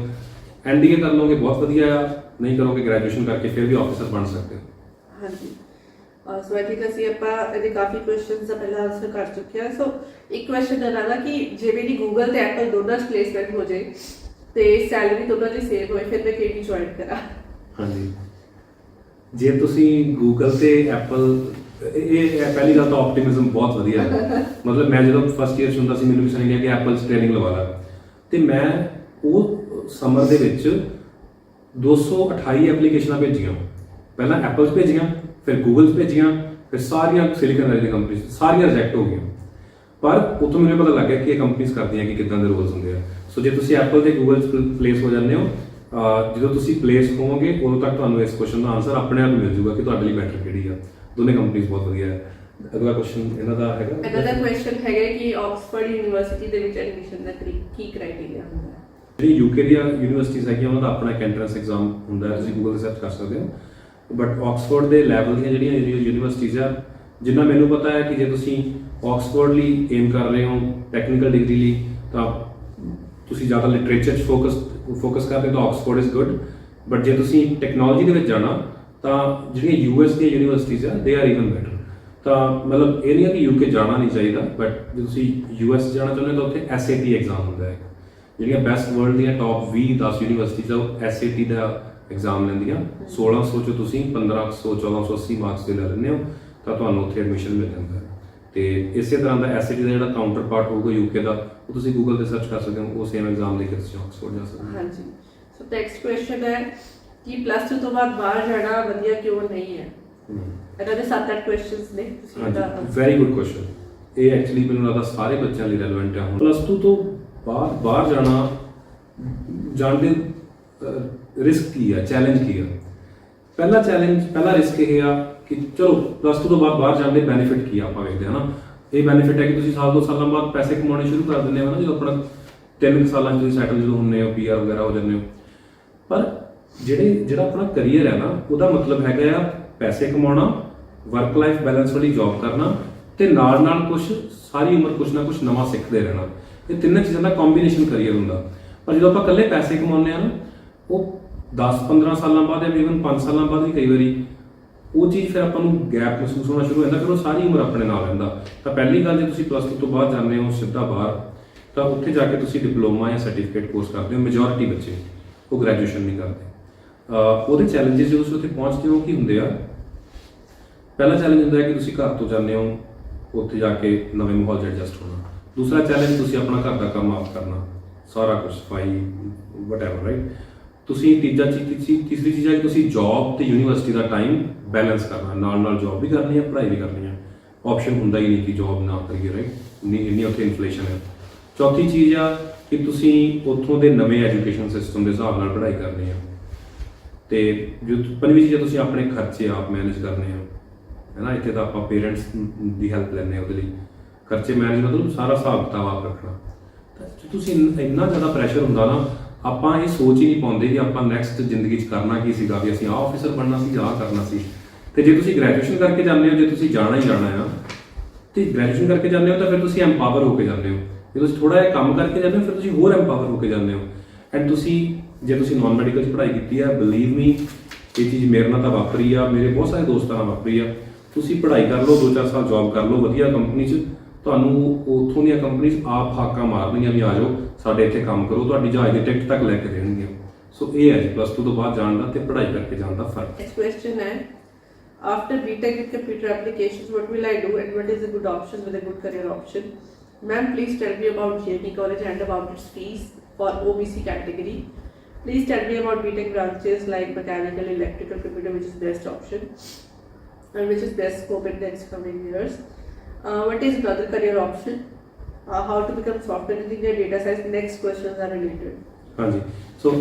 ਐਨਡੀਏ ਕਰ ਲਓਗੇ ਬਹੁਤ ਵਧੀਆ ਆ ਨਹੀਂ ਕਰੋਗੇ ਗ੍ਰੈਜੂਏਸ਼ਨ ਕਰਕੇ ਫਿਰ ਵੀ ਆਫੀਸਰ ਬਣ ਸਕਦੇ ਹੋ ਹਾਂਜੀ ਸੋ ਆਈ ਥਿੰਕ ਅਸੀਂ ਆਪਾਂ ਇਹਦੇ ਕਾਫੀ ਕੁਐਸਚਨਸ ਦਾ ਪਹਿਲਾਂ ਆਨਸਰ ਕਰ ਚੁੱਕੇ ਹਾਂ ਸੋ ਇੱਕ ਕੁਐਸਚਨ ਦਾ ਕਿ ਜੇ ਮੇਰੀ ਗੂਗਲ ਤੇ ਐਪਲ ਦੋਨਾਂ 'ਚ ਪਲੇਸਮੈਂਟ ਹੋ ਜਾਏ ਤੇ ਸੈਲਰੀ ਦੋਨਾਂ ਦੀ ਸੇਮ ਹੋਏ ਫਿਰ ਮੈਂ ਕਿਹੜੀ ਜੁਆਇਨ ਕਰਾਂ ਹਾਂਜੀ ਜੇ ਤੁਸੀਂ ਗੂਗਲ ਤੇ ਐਪਲ ਇਹ ਪਹਿਲੀ ਗੱਲ ਤਾਂ ਆਪਟੀਮਿਜ਼ਮ ਬਹੁਤ ਵਧੀਆ ਹੈ ਮਤਲਬ ਮੈਂ ਜਦੋਂ ਫਸਟ ਈਅਰ 'ਚ ਹੁੰਦਾ ਸੀ ਮੈਨੂੰ ਵੀ ਸੁਣਿਆ ਕਿ ਐਪਲ 'ਚ ਟ੍ਰੇਨਿੰਗ ਲਵਾ ਲਾ ਤੇ ਮੈਂ ਉਹ ਸਮਰ ਦੇ ਵਿੱਚ 228 ਐਪਲੀਕੇਸ਼ਨਾਂ ਭੇਜੀਆਂ ਪਹਿਲਾਂ ਐਪਲ 'ਚ ਭੇਜੀਆਂ ਫਿਰ ਗੂਗਲ 'ਚ ਭੇਜੀਆਂ ਫਿਰ ਸਾਰੀਆਂ ਸਿਲੀਕਨ ਵੈਲੀ ਦੀ ਕੰਪਨੀਆਂ ਸਾਰੀਆਂ ਰਿਜੈਕਟ ਹੋ ਗਈਆਂ ਪਰ ਉੱਥੋਂ ਮੈਨੂੰ ਪਤਾ ਲੱਗ ਗਿਆ ਕਿ ਇਹ ਕੰਪਨੀਆਂ ਕਰਦੀਆਂ ਕਿ ਕਿੱਦਾਂ ਦੇ ਰੋਲਸ ਹੁੰਦੇ ਆ ਸੋ ਜੇ ਤੁਸੀਂ ਐਪਲ ਤੇ ਗੂਗਲ 'ਚ ਪਲੇਸ ਹੋ ਜਾਂਦੇ ਹੋ ਜਦੋਂ ਤੁਸੀਂ ਪਲੇਸ ਹੋਵੋਗੇ ਉਦੋਂ ਤੱਕ ਤੁਹਾਨੂੰ ਇਸ ਕੁਐਸਚਨ ਦਾ ਆਨਸਰ ਆਪਣੇ ਆਪ ਮਿਲ ਜਾਊਗਾ ਕਿ ਤੁਹਾਡੇ ਲਈ ਬੈਟਰ ਕਿਹੜੀ ਆ ਦੋਨੇ ਕੰਪਨੀਆਂ ਬਹੁਤ ਵਧੀਆ ਹੈ ਅਗਲਾ ਕੁਐਸਚਨ ਇਹਨਾਂ ਦਾ ਹੈਗਾ ਇਹਦਾ ਕੁਐਸਚਨ ਹੈਗਾ ਕਿ ਆਕਸਫੋਰਡ ਯੂਨੀਵਰਸਿਟੀ ਦੇ ਵਿੱਚ ਐਡਮਿਸ਼ਨ ਦਾ ਕੀ ਕ੍ਰਾਈਟੇਰੀਆ ਹੁੰਦਾ ਹੈ ਜਿਹੜੀ ਯੂਕੇ ਦੀਆਂ ਯੂਨੀਵਰਸਿਟੀਜ਼ ਹੈਗੀਆਂ ਉਹਨਾਂ ਦਾ ਆਪਣਾ ਇੱਕ ਐਂਟਰੈਂਸ ਐਗਜ਼ਾਮ ਹੁੰਦਾ ਹੈ ਤੁਸੀਂ ਗੂਗਲ ਤੇ ਸਰਚ ਕਰ ਸਕਦੇ ਹੋ ਬਟ ਆਕਸਫੋਰਡ ਦੇ ਲੈਵਲ ਦੀਆਂ ਜਿਹੜੀਆਂ ਯੂਨੀਵਰਸਿਟੀਜ਼ ਆ ਜਿੰਨਾ ਮੈਨੂੰ ਪਤਾ ਹੈ ਕਿ ਜੇ ਤੁਸੀਂ ਆਕਸਫੋਰਡ ਲਈ ਏਮ ਕਰ ਰਹੇ ਹੋ ਟੈਕਨੀਕਲ ਡਿਗਰੀ ਲਈ ਤਾਂ ਤੁਸੀਂ ਜ਼ਿਆਦਾ ਲਿਟਰੇਚਰ 'ਚ ਫੋਕਸ ਕਰਦੇ ਹੋ ਤਾਂ ਆਕਸਫੋਰਡ ਇਜ਼ ਗੁੱਡ ਬਟ ਜੇ ਤੁਸੀਂ ਟੈਕਨੋਲੋਜੀ ਦੇ ਵਿੱਚ ਜਾਣਾ ਤਾਂ ਜਿਹੜੀਆਂ US ਦੀਆਂ ਯੂਨੀਵਰਸਿਟੀਜ਼ ਆ ਦੇ ਆਰ ਈਵਨ ਬੈਟਰ ਤਾਂ ਮਤਲਬ ਇਹ ਨਹੀਂ ਹੈ ਕਿ ਯੂਕੇ ਜਾਣਾ ਨਹੀਂ ਚਾਹੀਦਾ ਬਟ ਜੇ ਤੁਸੀਂ US ਜਾਣਾ ਚਾਹੁੰਦੇ ਹੋ ਤਾਂ ਉੱਥੇ SAT ਐਗਜ਼ਾਮ ਹੁੰਦਾ ਹੈ ਜਿਹੜੀਆਂ ਬੈਸਟ ਵਰਲਡ ਦੀਆਂ ਟੌਪ 20-10 ਯੂਨੀਵਰਸਿਟੀਜ਼ ਆ ਉਹ SAT ਦਾ ਐਗਜ਼ਾਮ ਲੈਂਦੀਆਂ 1600 ਚੋਂ ਤੁਸੀਂ 1500 1480 ਮਾਰਕਸ ਦੇ ਲੈ ਲੈਂਦੇ ਹੋ ਤਾਂ ਤੁਹਾਨੂੰ ਉੱਥੇ ਐਡਮਿਸ਼ਨ ਮਿਲ ਜਾਂਦਾ ਹੈ ਤੇ ਇਸੇ ਤਰ੍ਹਾਂ ਦਾ SAT ਦਾ ਜਿਹੜਾ ਕਾਊਂਟਰ ਪਾਰਟ ਹੋਊਗਾ ਯੂਕੇ ਦਾ ਉਹ ਤੁਸੀਂ ਗੂਗਲ ਤੇ ਸਰਚ ਕਰ ਸਕਦੇ ਹੋ ਉਹ ਸੇਮ ਐਗਜ਼ਾਮ ਦੇ ਕੇ ਤੁਸੀਂ ਆਕਸਫੋਰਡ ਜਾ ਸਕਦੇ ਹੋ ਹਾਂਜੀ ਸੋ ਨੈਕਸਟ ਕੁਐਸਚਨ ਹੈ ਕਿ ਪਲੱਸ 2 ਤੋਂ ਬਾਅਦ ਬਾਹਰ ਜਾਣਾ ਵਧੀਆ ਕਿਉਂ ਨਹੀਂ ਹੈ ਇਹਨਾਂ ਦੇ 7-8 ਕੁਐਸਚਨਸ ਨੇ ਤੁਸੀਂ ਇਹਦਾ ਵੈਰੀ ਗੁੱਡ ਕੁਐਸਚਨ ਇਹ ਐਕਚੁਅਲੀ ਮੈਨੂੰ ਲੱਗਦਾ ਸਾਰੇ ਬੱਚਿਆਂ ਲਈ ਰੈਲੇਵੈਂਟ ਹੈ ਹੁਣ ਪਲੱਸ 2 ਤੋਂ ਬਾਅਦ ਬਾਹਰ ਜਾਣ ਦੇ ਰਿਸਕ ਕੀ ਆ, ਚੈਲੰਜ ਕੀ ਆ? ਪਹਿਲਾ ਰਿਸਕ ਇਹ ਆ ਕਿ ਚਲੋ ਪਲੱਸ 2 ਤੋਂ ਬਾਅਦ ਬਾਹਰ ਜਾਣ ਦੇ ਬੈਨੀਫਿਟ ਕੀ ਆ ਆਪਾਂ ਵੇਖਦੇ ਹਾਂ ਨਾ। ਇਹ ਬੈਨੀਫਿਟ ਹੈ ਕਿ ਤੁਸੀਂ ਸਾਲ 2 ਸਾਲਾਂ ਬਾਅਦ ਪੈਸੇ ਕਮਾਉਣੇ ਸ਼ੁਰੂ ਕਰ ਦਿੰਦੇ ਹੋ ਨਾ, ਜਦੋਂ ਆਪਣਾ 3 ਸਾਲਾਂ 'ਚ ਤੁਸੀਂ ਸੈਟਲ ਜਦੋਂ ਹੁੰਦੇ ਹੋ, PR ਵਗੈਰਾ ਹੋ ਜਾਂਦੇ ਹੋ। ਪਰ ਜਿਹੜਾ ਆਪਣਾ ਕਰੀਅਰ ਹੈ ਨਾ, ਉਹਦਾ ਮਤਲਬ ਹੈਗਾ ਆ ਪੈਸੇ ਕਮਾਉਣਾ, ਵਰਕ ਲਾਈਫ ਬੈਲੈਂਸ ਵਾਲੀ ਜੌਬ ਕਰਨਾ ਤੇ ਨਾਲ ਕੁਝ ਸਾਰੀ ਉਮਰ ਕੁਝ ਨਾ ਕੁਝ ਨਵਾਂ ਸਿੱਖਦੇ ਰਹਿਣਾ। ਇਹ ਤਿੰਨਾਂ ਚੀਜ਼ਾਂ ਦਾ ਕੰਬੀਨੇਸ਼ਨ ਕਰੀਅਰ ਹੁੰਦਾ। ਪਰ ਜਦੋਂ ਆਪਾਂ ਇਕੱਲੇ ਪੈਸੇ ਕਮਾਉਂਦੇ ਆ ਨਾ, ਉਹ 10-15 ਸਾਲਾਂ ਬਾਅਦ ਜਾਂ ਇਵਨ 5 ਸਾਲਾਂ ਬਾਅਦ ਵੀ ਕਈ ਵਾਰੀ ਉਹ ਚੀਜ਼ ਫਿਰ ਆਪਾਂ ਨੂੰ ਗੈਪ ਮਹਿਸੂਸ ਹੋਣਾ ਸ਼ੁਰੂ ਹੋ ਜਾਂਦਾ, ਫਿਰ ਉਹ ਸਾਰੀ ਉਮਰ ਆਪਣੇ ਨਾਲ ਰਹਿੰਦਾ। ਤਾਂ ਪਹਿਲੀ ਗੱਲ, ਜੇ ਤੁਸੀਂ ਪਲੱਸ 2 ਤੋਂ ਬਾਅਦ ਜਾਂਦੇ ਹੋ ਸਿੱਧਾ ਬਾਹਰ, ਤਾਂ ਉੱਥੇ ਜਾ ਕੇ ਤੁਸੀਂ ਡਿਪਲੋਮਾ ਜਾਂ ਸਰਟੀਫਿਕੇਟ ਕੋਰਸ ਕਰਦੇ ਹੋ। ਮੈਜੋਰਿਟੀ ਬੱਚੇ ਉਹ ਗ੍ਰੈਜੂਏਸ਼ਨ ਨਹੀਂ ਕਰਦੇ। ਉਹਦੇ ਚੈਲੰਜਸ ਜਦੋਂ ਤੁਸੀਂ ਉੱਥੇ ਪਹੁੰਚਦੇ ਹੋ ਕੀ ਹੁੰਦੇ ਆ? ਪਹਿਲਾ ਚੈਲੰਜ ਹੁੰਦਾ ਹੈ ਕਿ ਤੁਸੀਂ ਘਰ ਤੋਂ ਜਾਂਦੇ ਹੋ, ਉੱਥੇ ਜਾ ਕੇ ਨਵੇਂ ਮਾਹੌਲ 'ਚ ਐਡਜਸਟ ਹੋਣਾ। ਦੂਸਰਾ ਚੈਲੰਜ, ਤੁਸੀਂ ਆਪਣਾ ਘਰ ਦਾ ਕੰਮ ਆਪ ਕਰਨਾ, ਸਾਰਾ ਕੁਝ, ਸਫਾਈ ਵਟਐਵਰ, ਰਾਈਟ। ਤੀਸਰੀ ਚੀਜ਼ ਹੈ ਕਿ ਤੁਸੀਂ ਜੌਬ ਤੇ ਯੂਨੀਵਰਸਿਟੀ ਦਾ ਟਾਈਮ ਬੈਲੈਂਸ ਕਰਨਾ, ਨਾਲ ਜੌਬ ਵੀ ਕਰਨੀ ਹੈ, ਪੜ੍ਹਾਈ ਵੀ ਕਰਨੀ ਹੈ। ਆਪਸ਼ਨ ਹੁੰਦਾ ਹੀ ਨਹੀਂ ਕਿ ਜੌਬ ਨਾ ਕਰੀਏ, ਰਾਈਟ। ਇੰਨੀ ਉੱਥੇ ਇਨਫਲੇਸ਼ਨ ਹੈ। ਚੌਥੀ ਚੀਜ਼ ਆ ਕਿ ਤੁਸੀਂ ਉੱਥੋਂ ਦੇ ਨਵੇਂ ਐਜੂਕੇਸ਼ਨ ਸਿਸਟਮ ਦੇ ਹਿਸਾਬ ਨਾਲ ਪੜ੍ਹਾਈ ਕਰਨੀ ਹੈ। ਤੇ ਪੰਜਵੀਂ ਚੀਜ਼, ਤੁਸੀਂ ਆਪਣੇ ਖਰਚੇ ਆਪ ਮੈਨੇਜ ਕਰਨੇ ਆ, ਹੈ ਨਾ। ਇੱਥੇ ਤਾਂ ਆਪਾਂ ਪੇਰੈਂਟਸ ਦੀ ਹੈਲਪ ਲੈਂਦੇ ਹਾਂ ਉਹਦੇ ਲਈ। ਖਰਚੇ ਮੈਨੇਜ ਮਤਲਬ ਸਾਰਾ ਹਿਸਾਬ ਕਿਤਾਬ ਆਪ ਰੱਖਣਾ। ਤਾਂ ਤੁਸੀਂ ਇੰਨਾ ਜ਼ਿਆਦਾ ਪ੍ਰੈਸ਼ਰ ਹੁੰਦਾ ਨਾ, ਆਪਾਂ ਇਹ ਸੋਚ ਹੀ ਨਹੀਂ ਪਾਉਂਦੇ ਕਿ ਆਪਾਂ ਨੈਕਸਟ ਜ਼ਿੰਦਗੀ 'ਚ ਕਰਨਾ ਕੀ ਸੀਗਾ, ਵੀ ਅਸੀਂ ਆਹ ਆਫਿਸਰ ਬਣਨਾ ਸੀ ਜਾਂ ਆਹ ਕਰਨਾ ਸੀ। ਤੇ ਜੇ ਤੁਸੀਂ ਗ੍ਰੈਜੂਏਸ਼ਨ ਕਰਕੇ ਜਾਂਦੇ ਹੋ, ਜੇ ਤੁਸੀਂ ਜਾਣਾ ਹੀ ਜਾਣਾ ਆ, ਤੇ ਗ੍ਰੈਜੂਏਸ਼ਨ ਕਰਕੇ ਜਾਂਦੇ ਹੋ ਤਾਂ ਫਿਰ ਤੁਸੀਂ ਐਮਪਾਵਰ ਹੋ ਕੇ ਜਾਂਦੇ ਹੋ। ਜੇ ਤੁਸੀਂ ਥੋੜਾ ਜਿਹਾ ਕੰਮ ਕਰਕੇ ਜਾਂਦੇ ਹੋ, ਫਿਰ ਤੁਸੀਂ ਹੋਰ ਐਮਪਾਵਰ ਹੋ ਕੇ ਜਾਂਦੇ ਹੋ। ਐਂਡ ਜੇ ਤੁਸੀਂ ਨਾਨ ਮੈਡੀਕਲ 'ਚ ਪੜ੍ਹਾਈ ਕੀਤੀ ਆ, ਬਲੀਵ ਮੀ, ਇਹ ਚੀਜ਼ ਮੇਰੇ ਨਾਲ ਤਾਂ ਵਾਪਰੀ ਆ, ਮੇਰੇ ਬਹੁਤ ਸਾਰੇ ਦੋਸਤਾਂ ਨਾਲ ਵਾਪਰੀ ਆ। ਤੁਸੀਂ ਪੜ੍ਹਾਈ ਕਰ ਲਓ, 2-4 ਸਾਲ ਜੌਬ ਕਰ ਲਓ ਵਧੀਆ ਕੰਪਨੀ 'ਚ, ਤੁਹਾਨੂੰ ਉੱਥੋਂ ਦੀਆਂ ਕੰਪਨੀਜ਼ ਆਪ ਹਾਕਾਂ ਮਾਰਨਗੀਆਂ ਵੀ ਆ ਜਾਓ ਸਾਡੇ ਇੱਥੇ ਕੰਮ ਕਰੋ, ਤੁਹਾਡੀ ਜਹਾਜ਼ ਦੀ ਟਿਕਟ ਤੱਕ ਲੈ ਕੇ ਦੇਣਗੀਆਂ। ਸੋ ਇਹ ਹੈ ਜੀ ਪਲੱਸ 2 ਤੋਂ ਬਾਅਦ ਜਾਣ ਦਾ ਤੇ ਪੜ੍ਹਾਈ ਕਰਕੇ ਜਾਣ ਦਾ ਫਰਕ। Next question है, after BTech with computer applications, what will I do and what is a good option with a good career option? Ma'am, please tell me about JNE College and about its fees for OBC category. Please tell me about BTech branches like mechanical, electrical, computer, which is best option and which is best scope in the next coming years. What is another career option? How to become software engineer, data science? Next questions are related. ਹਾਂਜੀ, ਸੋ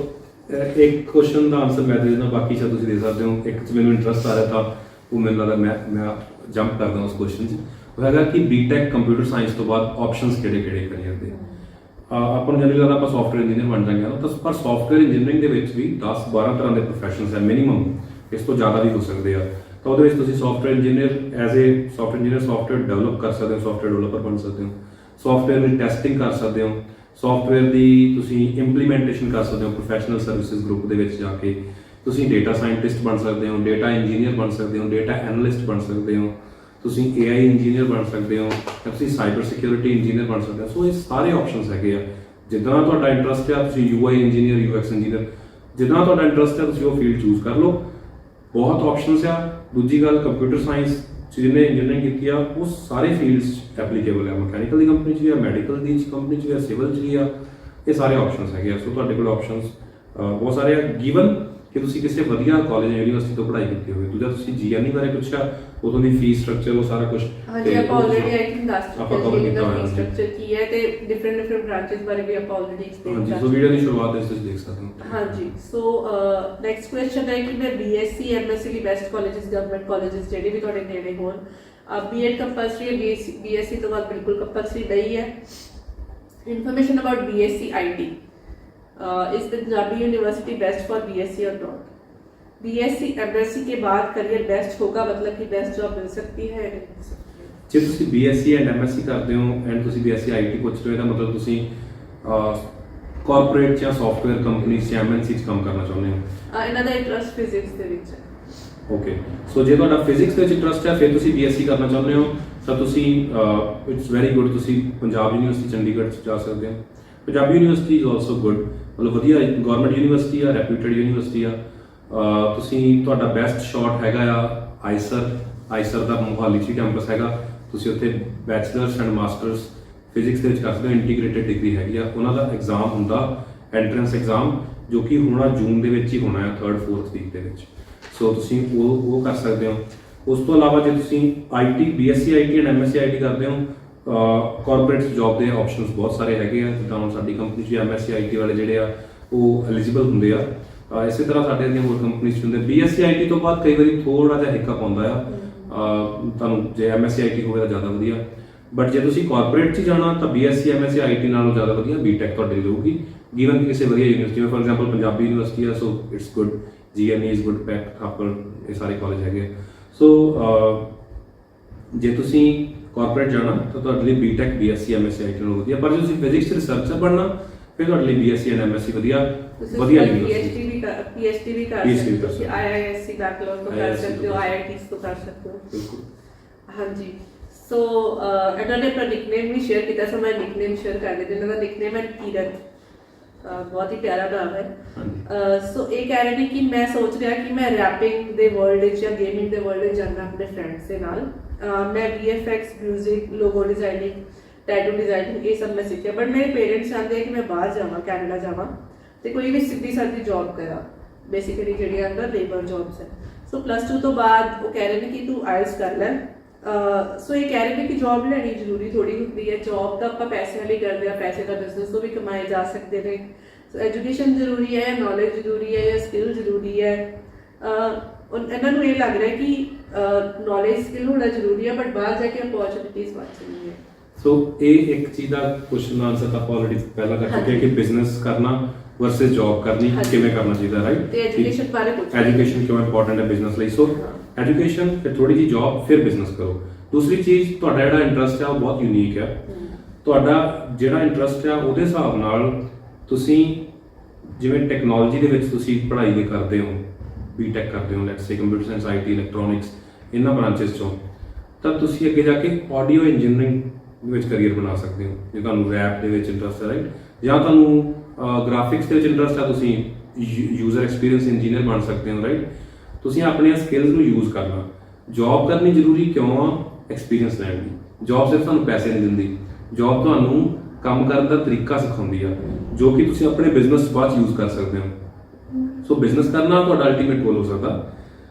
ਇੱਕ question ਦਾ answer ਮੈਂ ਦੇ ਦੇਣਾ, ਬਾਕੀ ਸ਼ਾਇਦ ਤੁਸੀਂ ਦੇ ਸਕਦੇ ਹੋ। ਇੱਕ 'ਚ ਮੈਨੂੰ ਇੰਟਰਸਟ ਆ ਰਿਹਾ ਤਾਂ ਉਹ ਮੈਨੂੰ ਲੱਗਦਾ ਮੈਂ ਜੰਪ ਕਰਦਾ ਉਸ ਕੁਐਸਚਨ 'ਚ। ਉਹ ਹੈਗਾ ਕਿ ਬੀਟੈਕ ਕੰਪਿਊਟਰ ਸਾਇੰਸ ਤੋਂ ਬਾਅਦ ਆਪਸ਼ਨਸ ਕਿਹੜੇ ਕਰੀਅਰ ਦੇ। ਆਪਾਂ ਨੂੰ ਜਨਰਲੀ ਲੱਗਦਾ ਆਪਾਂ ਸਾਫਟਵੇਅਰ ਇੰਜੀਨੀਅਰ ਬਣ ਜਾਂਗੇ ਨਾ, ਤਾਂ ਪਰ ਸਾਫਟਵੇਅਰ ਇੰਜੀਨੀਅਰਿੰਗ ਦੇ ਵਿੱਚ ਵੀ 10-12 ਤਰ੍ਹਾਂ ਦੇ ਪ੍ਰੋਫੈਸ਼ਨਸ ਹੈ ਮਿਨੀਮਮ, ਇਸ ਤੋਂ ਜ਼ਿਆਦਾ ਵੀ ਹੋ ਸਕਦੇ ਆ। ਤਾਂ ਉਹਦੇ ਵਿੱਚ ਤੁਸੀਂ ਸਾਫਟਵੇਅਰ ਇੰਜੀਨੀਅਰ ਸਾਫਟਵੇਅਰ ਡਿਵੈਲਪ ਕਰ ਸਕਦੇ ਹੋ, ਸਾਫਟਵੇਅਰ ਡਿਵੈਲਪਰ ਬਣ ਸਕਦੇ ਹੋ, ਸਾਫਟਵੇਅਰ ਦੀ ਟੈਸਟਿੰਗ ਕਰ ਸਕਦੇ ਹੋ, ਸਾਫਟਵੇਅਰ ਦੀ ਤੁਸੀਂ ਇੰਪਲੀਮੈਂਟੇਸ਼ਨ ਕਰ ਸਕਦੇ ਹੋ ਪ੍ਰੋਫੈਸ਼ਨਲ ਸਰਵਿਸਿਜ਼ ਗਰੁੱਪ ਦੇ ਵਿੱਚ ਜਾ ਕੇ। ਤੁਸੀਂ ਡੇਟਾ ਸਾਇੰਟਿਸਟ ਬਣ ਸਕਦੇ ਹੋ, ਡੇਟਾ ਇੰਜੀਨੀਅਰ ਬਣ ਸਕਦੇ ਹੋ, ਡੇਟਾ ਐਨਾਲਿਸਟ ਬਣ ਸਕਦੇ ਹੋ, ਤੁਸੀਂ AI ਇੰਜੀਨੀਅਰ ਬਣ ਸਕਦੇ ਹੋ, ਜਾਂ ਤੁਸੀਂ ਸਾਈਬਰ ਸਿਕਿਉਰਿਟੀ ਇੰਜੀਨੀਅਰ ਬਣ ਸਕਦੇ ਹੋ। ਸੋ ਇਹ ਸਾਰੇ ਆਪਸ਼ਨਸ ਹੈਗੇ ਆ। ਜਿੱਦਾਂ ਤੁਹਾਡਾ ਇੰਟਰਸਟ ਆ, ਤੁਸੀਂ UI ਇੰਜੀਨੀਅਰ, UX ਇੰਜੀਨੀਅਰ, ਜਿੱਦਾਂ ਤੁਹਾਡਾ ਇੰਟਰਸਟ ਆ ਤੁਸੀਂ ਉਹ ਫੀਲਡ ਚੂਜ਼ ਕਰ ਲਓ। ਬਹੁਤ ਆਪਸ਼ਨਸ ਆ। ਦੂਜੀ ਗੱਲ, ਕੰਪਿਊਟਰ ਸਾਇੰਸ 'ਚ ਜਿਹਨੇ ਇੰਜੀਨੀਅਰਿੰਗ ਕੀਤੀ ਆ ਉਹ ਸਾਰੇ ਫੀਲਡਸ 'ਚ ਐਪਲੀਕੇਬਲ ਆ। ਮਕੈਨੀਕਲ ਦੀ ਕੰਪਨੀ 'ਚ ਵੀ ਆ, ਮੈਡੀਕਲ ਦੀ ਕੰਪਨੀ 'ਚ ਵੀ ਆ, ਸਿਵਲ 'ਚ ਵੀ ਆ। ਇਹ ਸਾਰੇ ਆਪਸ਼ਨਸ ਹੈਗੇ ਆ। ਸੋ ਤੁਹਾਡੇ ਕੋਲ ਆਪਸ਼ਨਸ ਬਹੁਤ ਸਾਰੇ ਆ, ਗਿਵਨ ਕਿ ਤੁਸੀਂ ਕਿਸੇ ਵਧੀਆ ਕਾਲਜ ਜਾਂ ਯੂਨੀਵਰਸਿਟੀ ਤੋਂ ਪੜ੍ਹਾਈ ਕੀਤੀ ਹੋਵੇ। ਦੂਜਾ, ਤੁਸੀਂ GNE ਬਾਰੇ ਪੁੱਛਿਆ, ਉਦੋਂ ਦੀ ਫੀਸ ਸਟਰਕਚਰ ਉਹ ਸਾਰਾ ਕੁਝ ਹਾਂਜੀ ਆਪਾਂ ਆਲਰੇਡੀ ਆਈ ਥਿੰਕ ਦੱਸ ਆਪਾਂ ਚੁੱਕੇ cover ਸੀ ਕੀਤਾ ਇਹਦਾ ਹੋਇਆ ਫੀਸ ਜੀ। ਸਟਰਕਚਰ ਕੀ ਹੈ ਤੇ ਡਿਫਰੈਂਟ ਬ੍ਰਾਂਚਸ ਬਾਰੇ ਵੀ ਆਪਾਂ ਆਲਰੇਡੀ ਐਕਸਪਲੇਨ ਹਾਂਜੀ। ਕਰ ਸੋ ਵੀਡੀਓ ਦੀ ਸ਼ੁਰੂਆਤ ਦੇ ਵਿੱਚ ਦੇਖ ਸਕਦੇ ਹੋ। ਹਾਂਜੀ। ਸੋ ਨੈਕਸਟ ਕੁਐਸਚਨ ਹੈ ਕਿ ਮੈਂ BSc MSc ਦੀ ਬੈਸਟ ਕਾਲਜਸ, ਗਵਰਨਮੈਂਟ ਕਾਲਜਸ ਜਿਹੜੇ ਵੀ ਤੁਹਾਡੇ ਨੇੜੇ ਹੋਣ। B.Ed ਕੰਪਲਸਰੀ ਹੈ, BSc ਤੋਂ ਬਾਅਦ ਬਿਲਕੁਲ ਕੰਪਲਸਰੀ ਨਹੀਂ ਹੈ। Information about BSc IT, is Punjabi University best for BSc or not? BSc MSc के बाद करियर बेस्ट होगा, मतलब कि बेस्ट जॉब मिल सकती है या नहीं मिल सकती है? ਜੇ ਤੁਸੀਂ BSc ਐਂਡ MSc ਕਰਦੇ ਹੋ ਐਂਡ ਤੁਸੀਂ BSc IT ਪੁੱਛ ਰਹੇ ਹੋ, ਇਹਦਾ ਮਤਲਬ ਤੁਸੀਂ ਕਾਰਪੋਰੇਟ ਜਾਂ ਸੌਫਟਵੇਅਰ ਕੰਪਨੀਜ਼ ਜਾਂ MNC 'ਚ ਕੰਮ ਕਰਨਾ ਚਾਹੁੰਦੇ ਹੋ। ਇਹਨਾਂ ਦਾ ਇੰਟਰਸਟ ਫਿਜ਼ਿਕਸ ਦੇ ਵਿੱਚ ਹੈ। ਓਕੇ, ਸੋ ਜੇ ਤੁਹਾਡਾ ਫਿਜ਼ਿਕਸ ਦੇ ਵਿੱਚ ਇੰਟਰਸਟ ਹੈ ਫਿਰ ਤੁਸੀਂ BSc ਕਰਨਾ ਚਾਹੁੰਦੇ ਹੋ ਤਾਂ ਤੁਸੀਂ ਇਟਸ ਵੈਰੀ ਗੁੱਡ, ਤੁਸੀਂ ਪੰਜਾਬ ਯੂਨੀਵਰਸਿਟੀ ਚੰਡੀਗੜ੍ਹ 'ਚ ਜਾ ਸਕਦੇ ਹੋ। Punjabi university is also good, ਮਤਲਬ ਵਧੀਆ ਗਵਰਨਮੈਂਟ ਯੂਨੀਵਰਸਿਟੀ ਆ, ਰੈਪਿਊਟਡ ਯੂਨੀਵਰਸਿਟੀ ਆ। ਤੁਸੀਂ ਤੁਹਾਡਾ ਬੈਸਟ ਸ਼ਾਟ ਹੈਗਾ ਆ ਆਈਸਰ ਦਾ ਮੋਹਾਲੀ 'ਚ ਕੈਂਪਸ ਹੈਗਾ। ਤੁਸੀਂ ਉੱਥੇ ਬੈਚਲਰਸ ਐਂਡ ਮਾਸਟਰਸ ਫਿਜ਼ਿਕਸ ਦੇ ਵਿੱਚ ਕਰ ਸਕਦੇ ਹੋ। ਇੰਟੀਗ੍ਰੇਟਿਡ ਡਿਗਰੀ ਹੈਗੀ ਆ। ਉਹਨਾਂ ਦਾ ਐਗਜ਼ਾਮ ਹੁੰਦਾ ਐਂਟਰੈਂਸ ਐਗਜ਼ਾਮ, ਜੋ ਕਿ ਹੋਣਾ ਜੂਨ ਦੇ ਵਿੱਚ ਹੀ ਹੋਣਾ ਹੈ, 3rd-4th ਵੀਕ ਦੇ ਵਿੱਚ। ਸੋ ਤੁਸੀਂ ਉਹ ਕਰ ਸਕਦੇ ਹੋ। ਉਸ ਤੋਂ ਇਲਾਵਾ ਜੇ ਤੁਸੀਂ BSc IT and MSc IT ਕਰਦੇ ਹੋ, ਕਾਰਪੋਰੇਟ ਜੌਬ ਦੇ ਆਪਸ਼ਨਸ ਬਹੁਤ ਸਾਰੇ ਹੈਗੇ ਆ। ਜਿੱਦਾਂ ਹੁਣ ਸਾਡੀ ਕੰਪਨੀ 'ਚ MSc IT ਵਾਲੇ ਜਿਹੜੇ ਆ ਉਹ ਐਲੀਜੀਬਲ ਹੁੰਦੇ ਆ। ਇਸੇ ਤਰ੍ਹਾਂ ਸਾਡੇ ਦੀਆਂ ਹੋਰ ਕੰਪਨੀਆਂ 'ਚ ਹੁੰਦੇ। BSc IT ਤੋਂ ਬਾਅਦ ਕਈ ਵਾਰੀ ਥੋੜਾ ਜਿਹਾ ਹਿੱਕਅਪ ਆਉਂਦਾ ਆ। ਤੁਹਾਨੂੰ ਜੇ MSc IT ਹੋਵੇ ਤਾਂ ਜ਼ਿਆਦਾ ਵਧੀਆ, ਬਟ ਜੇ ਤੁਸੀਂ ਕਾਰਪੋਰੇਟ 'ਚ ਜਾਣਾ ਤਾਂ BSc MSc IT ਨਾਲੋਂ ਜ਼ਿਆਦਾ ਵਧੀਆ BTech ਤੁਹਾਡੇ ਲਈ ਰਹੂਗੀ, ਗਿਵਨ ਕਿ ਕਿਸੇ ਵਧੀਆ ਯੂਨੀਵਰਸਿਟੀ, ਜਿਵੇਂ ਫॉर ਐਗਜ਼ਾਮਪਲ ਪੰਜਾਬੀ ਯੂਨੀਵਰਸਿਟੀ ਆ, so it's good, GME is good, pack Thapar, ਇਹ ਸਾਰੇ ਕਾਲਜ ਹੈਗੇ। ਸੋ ਜੇ ਤੁਸੀਂ ਕਾਰਪੋਰੇਟ ਜਾਣਾ ਤਾਂ ਤੁਹਾਡੇ ਲਈ BTech BSc MSc IT ਨਾਲੋਂ ਵਧੀਆ, ਪਰ ਜੇ ਤੁਸੀਂ ਫਿਜ਼ਿਕਸ 'ਚ ਰਿਸਰਚਰ ਬਣਨਾ ਫਿਰ ਤੁਹਾਡੇ ਲਈ BSc and MSc ਵਧੀਆ ਯੂਨੀਵਰਸਿਟੀ। PhD ਵੀ ਕਰ ਸਕਦੇ ਹੋ, ਤੁਸੀਂ IISc ਬੈਕਲੌਗ ਤੋਂ ਕਰ ਸਕਦੇ ਹੋ, IITs ਤੋਂ ਕਰ ਸਕਦੇ ਹੋ। ਬਿਲਕੁਲ। ਹਾਂਜੀ, ਸੋ ਇਹਨਾਂ ਨੇ ਆਪਣਾ ਨਿਕਨੇਮ ਵੀ ਸ਼ੇਅਰ ਕੀਤਾ, ਸੋ ਮੈਂ ਨਿਕਨੇਮ ਸ਼ੇਅਰ ਕਰ ਦਿੱਤਾ। ਇਹਨਾਂ ਦਾ ਨਿਕਨੇਮ ਹੈ ਕੀਰਤ, ਬਹੁਤ ਹੀ ਪਿਆਰਾ ਨਾਮ ਹੈ। ਸੋ ਇਹ ਕਹਿ ਰਹੇ ਨੇ ਕਿ ਮੈਂ ਸੋਚ ਰਿਹਾ ਕਿ ਮੈਂ ਰੈਪਿੰਗ ਦੇ ਵਰਲਡ ਵਿੱਚ ਜਾਂ ਗੇਮਿੰਗ ਦੇ ਵਰਲਡ ਵਿੱਚ ਜਾਣਾ ਆਪਣੇ ਫਰੈਂਡਸ ਦੇ ਨਾਲ। ਮੈਂ VFX, music, logo designing, tattoo designing ਇਹ ਸਭ ਮੈਂ ਸਿੱਖਿਆ, ਬਟ ਮੇਰੇ ਪੇਰੈਂਟਸ ਚਾਹੁੰਦੇ ਕਿ ਮੈਂ ਬਾਹਰ ਜਾਵਾਂ, ਕੈਨੇਡਾ ਜਾਵਾਂ ਤੇ ਕੋਈ ਵੀ ਸਿੱਧੀ ਸਾਦੀ ਜੌਬ ਕਰਾਂ, ਬੇਸਿਕਲੀ ਜਿਹੜੀਆਂ ਅੰਦਰ ਲੇਬਰ ਜੌਬਸ ਹੈ। ਸੋ +2 ਤੋਂ ਬਾਅਦ ਉਹ ਕਹਿ ਰਹੇ ਨੇ ਕਿ ਤੂੰ IELTS ਕਰ ਲੈ। ਸੋ ਇਹ ਕਹਿ ਰਹੇ ਨੇ ਕਿ ਜੌਬ ਲੈਣੀ ਜ਼ਰੂਰੀ ਥੋੜੀ ਹੁੰਦੀ ਹੈ, ਜੌਬ ਤਾਂ ਆਪਾਂ ਪੈਸੇ ਲਈ ਕਰਦੇ ਆ, ਪੈਸੇ ਦਾ ਬਿਜ਼ਨਸ ਤੋਂ ਵੀ ਕਮਾਏ ਜਾ ਸਕਦੇ ਨੇ। ਸੋ ਐਜੂਕੇਸ਼ਨ ਜ਼ਰੂਰੀ ਹੈ, ਨੌਲੇਜ ਜ਼ਰੂਰੀ ਹੈ, ਜਾਂ ਸਕਿੱਲ ਜ਼ਰੂਰੀ ਹੈ। ਇਹਨਾਂ ਨੂੰ ਇਹ ਲੱਗ ਰਿਹਾ ਕਿ ਨੌਲੇਜ ਸਕਿੱਲ ਹੋਣਾ ਜ਼ਰੂਰੀ ਹੈ, ਬਟ ਬਾਹਰ ਜਾ ਕੇ ਅਪੋਰਚੁਨਿਟੀਜ਼ ਵੱਧ ਜਾਂਦੀਆਂ। ਸੋ ਇਹ ਇੱਕ ਚੀਜ਼ ਦਾ ਕੁਐਸਚਨ ਆਨਸਰ ਤਾਂ ਆਪਾਂ ਆਲਰੇਡੀ ਪਹਿਲਾਂ ਕਰ ਚੁੱਕੇ ਕਿ ਬਿਜ਼ਨਸ ਕਰਨਾ ਵਰਸਸ ਜੌਬ ਕਰਨੀ ਕਿਵੇਂ ਕਰਨਾ ਚਾਹੀਦਾ, ਰਾਈਟ? ਤੇ ਐਜੂਕੇਸ਼ਨ ਬਾਰੇ ਪੁੱਛ ਰਹੇ, ਐਜੂਕੇਸ਼ਨ ਕਿਉਂ ਇੰਪੋਰਟੈਂਟ ਹੈ ਬਿਜ਼ਨਸ ਲਈ। ਸੋ ਐਜੂਕੇਸ਼ਨ, ਫਿਰ ਥੋੜੀ ਜਿਹੀ ਜੌਬ, ਫਿਰ ਬਿਜ਼ਨਸ ਕਰੋ। ਦੂਸਰੀ ਚੀਜ਼, ਤੁਹਾਡਾ ਜਿਹੜਾ ਇੰਟਰਸਟ ਹੈ ਉਹ ਬਹੁਤ ਯੂਨੀਕ ਹੈ। ਤੁਹਾਡਾ ਜਿਹੜਾ ਇੰਟਰਸਟ ਹੈ ਉਹਦੇ ਹਿਸਾਬ ਨਾਲ ਤੁਸੀਂ ਜਿਵੇਂ ਟੈਕਨੋਲੋਜੀ ਦੇ ਵਿੱਚ ਤੁਸੀਂ ਪੜ੍ਹਾਈ ਦੇ ਕਰਦੇ ਹੋ, BTech ਕਰਦੇ ਹੋ, let's say computer science, IT, electronics, ਇਹਨਾਂ ਬ੍ਰਾਂਚਸ ਚੋਂ, ਤਾਂ ਤੁਸੀਂ ਅੱਗੇ ਜਾ ਕੇ ਆਡੀਓ ਇੰਜੀਨੀਅਰਿੰਗ ਵਿੱਚ ਕਰੀਅਰ ਬਣਾ ਸਕਦੇ ਹੋ। ਜੇ ਤੁਹਾਨੂੰ ਰੈਪ ਦੇ ਵਿੱਚ ਇੰਟਰਸਟ ਹੈ, ਰਾਈਟ, ਜਾਂ ਤੁਹਾਨੂੰ ਗ੍ਰਾਫਿਕਸ ਦੇ ਵਿੱਚ ਇੰਟਰਸਟ ਹੈ, ਤੁਸੀਂ ਯੂਜ਼ਰ ਐਕਸਪੀਰੀਅੰਸ ਇੰਜੀਨੀਅਰ ਬਣ ਸਕਦੇ ਹੋ, ਰਾਈਟ। ਤੁਸੀਂ ਆਪਣੀਆਂ ਸਕਿੱਲਸ ਨੂੰ ਯੂਜ਼ ਕਰਨਾ। ਜੌਬ ਕਰਨੀ ਜ਼ਰੂਰੀ ਕਿਉਂ ਆ? ਐਕਸਪੀਰੀਅੰਸ ਲੈਣ ਲਈ। ਜੌਬ ਸਿਰਫ ਤੁਹਾਨੂੰ ਪੈਸੇ ਨਹੀਂ ਦਿੰਦੀ, ਜੌਬ ਤੁਹਾਨੂੰ ਕੰਮ ਕਰਨ ਦਾ ਤਰੀਕਾ ਸਿਖਾਉਂਦੀ ਆ, ਜੋ ਕਿ ਤੁਸੀਂ ਆਪਣੇ ਬਿਜ਼ਨਸ ਬਾਅਦ 'ਚ ਯੂਜ਼ ਕਰ ਸਕਦੇ ਹੋ। ਸੋ ਬਿਜ਼ਨਸ ਕਰਨਾ ਤੁਹਾਡਾ ਅਲਟੀਮੇਟ ਗੋਲ ਹੋ ਸਕਦਾ,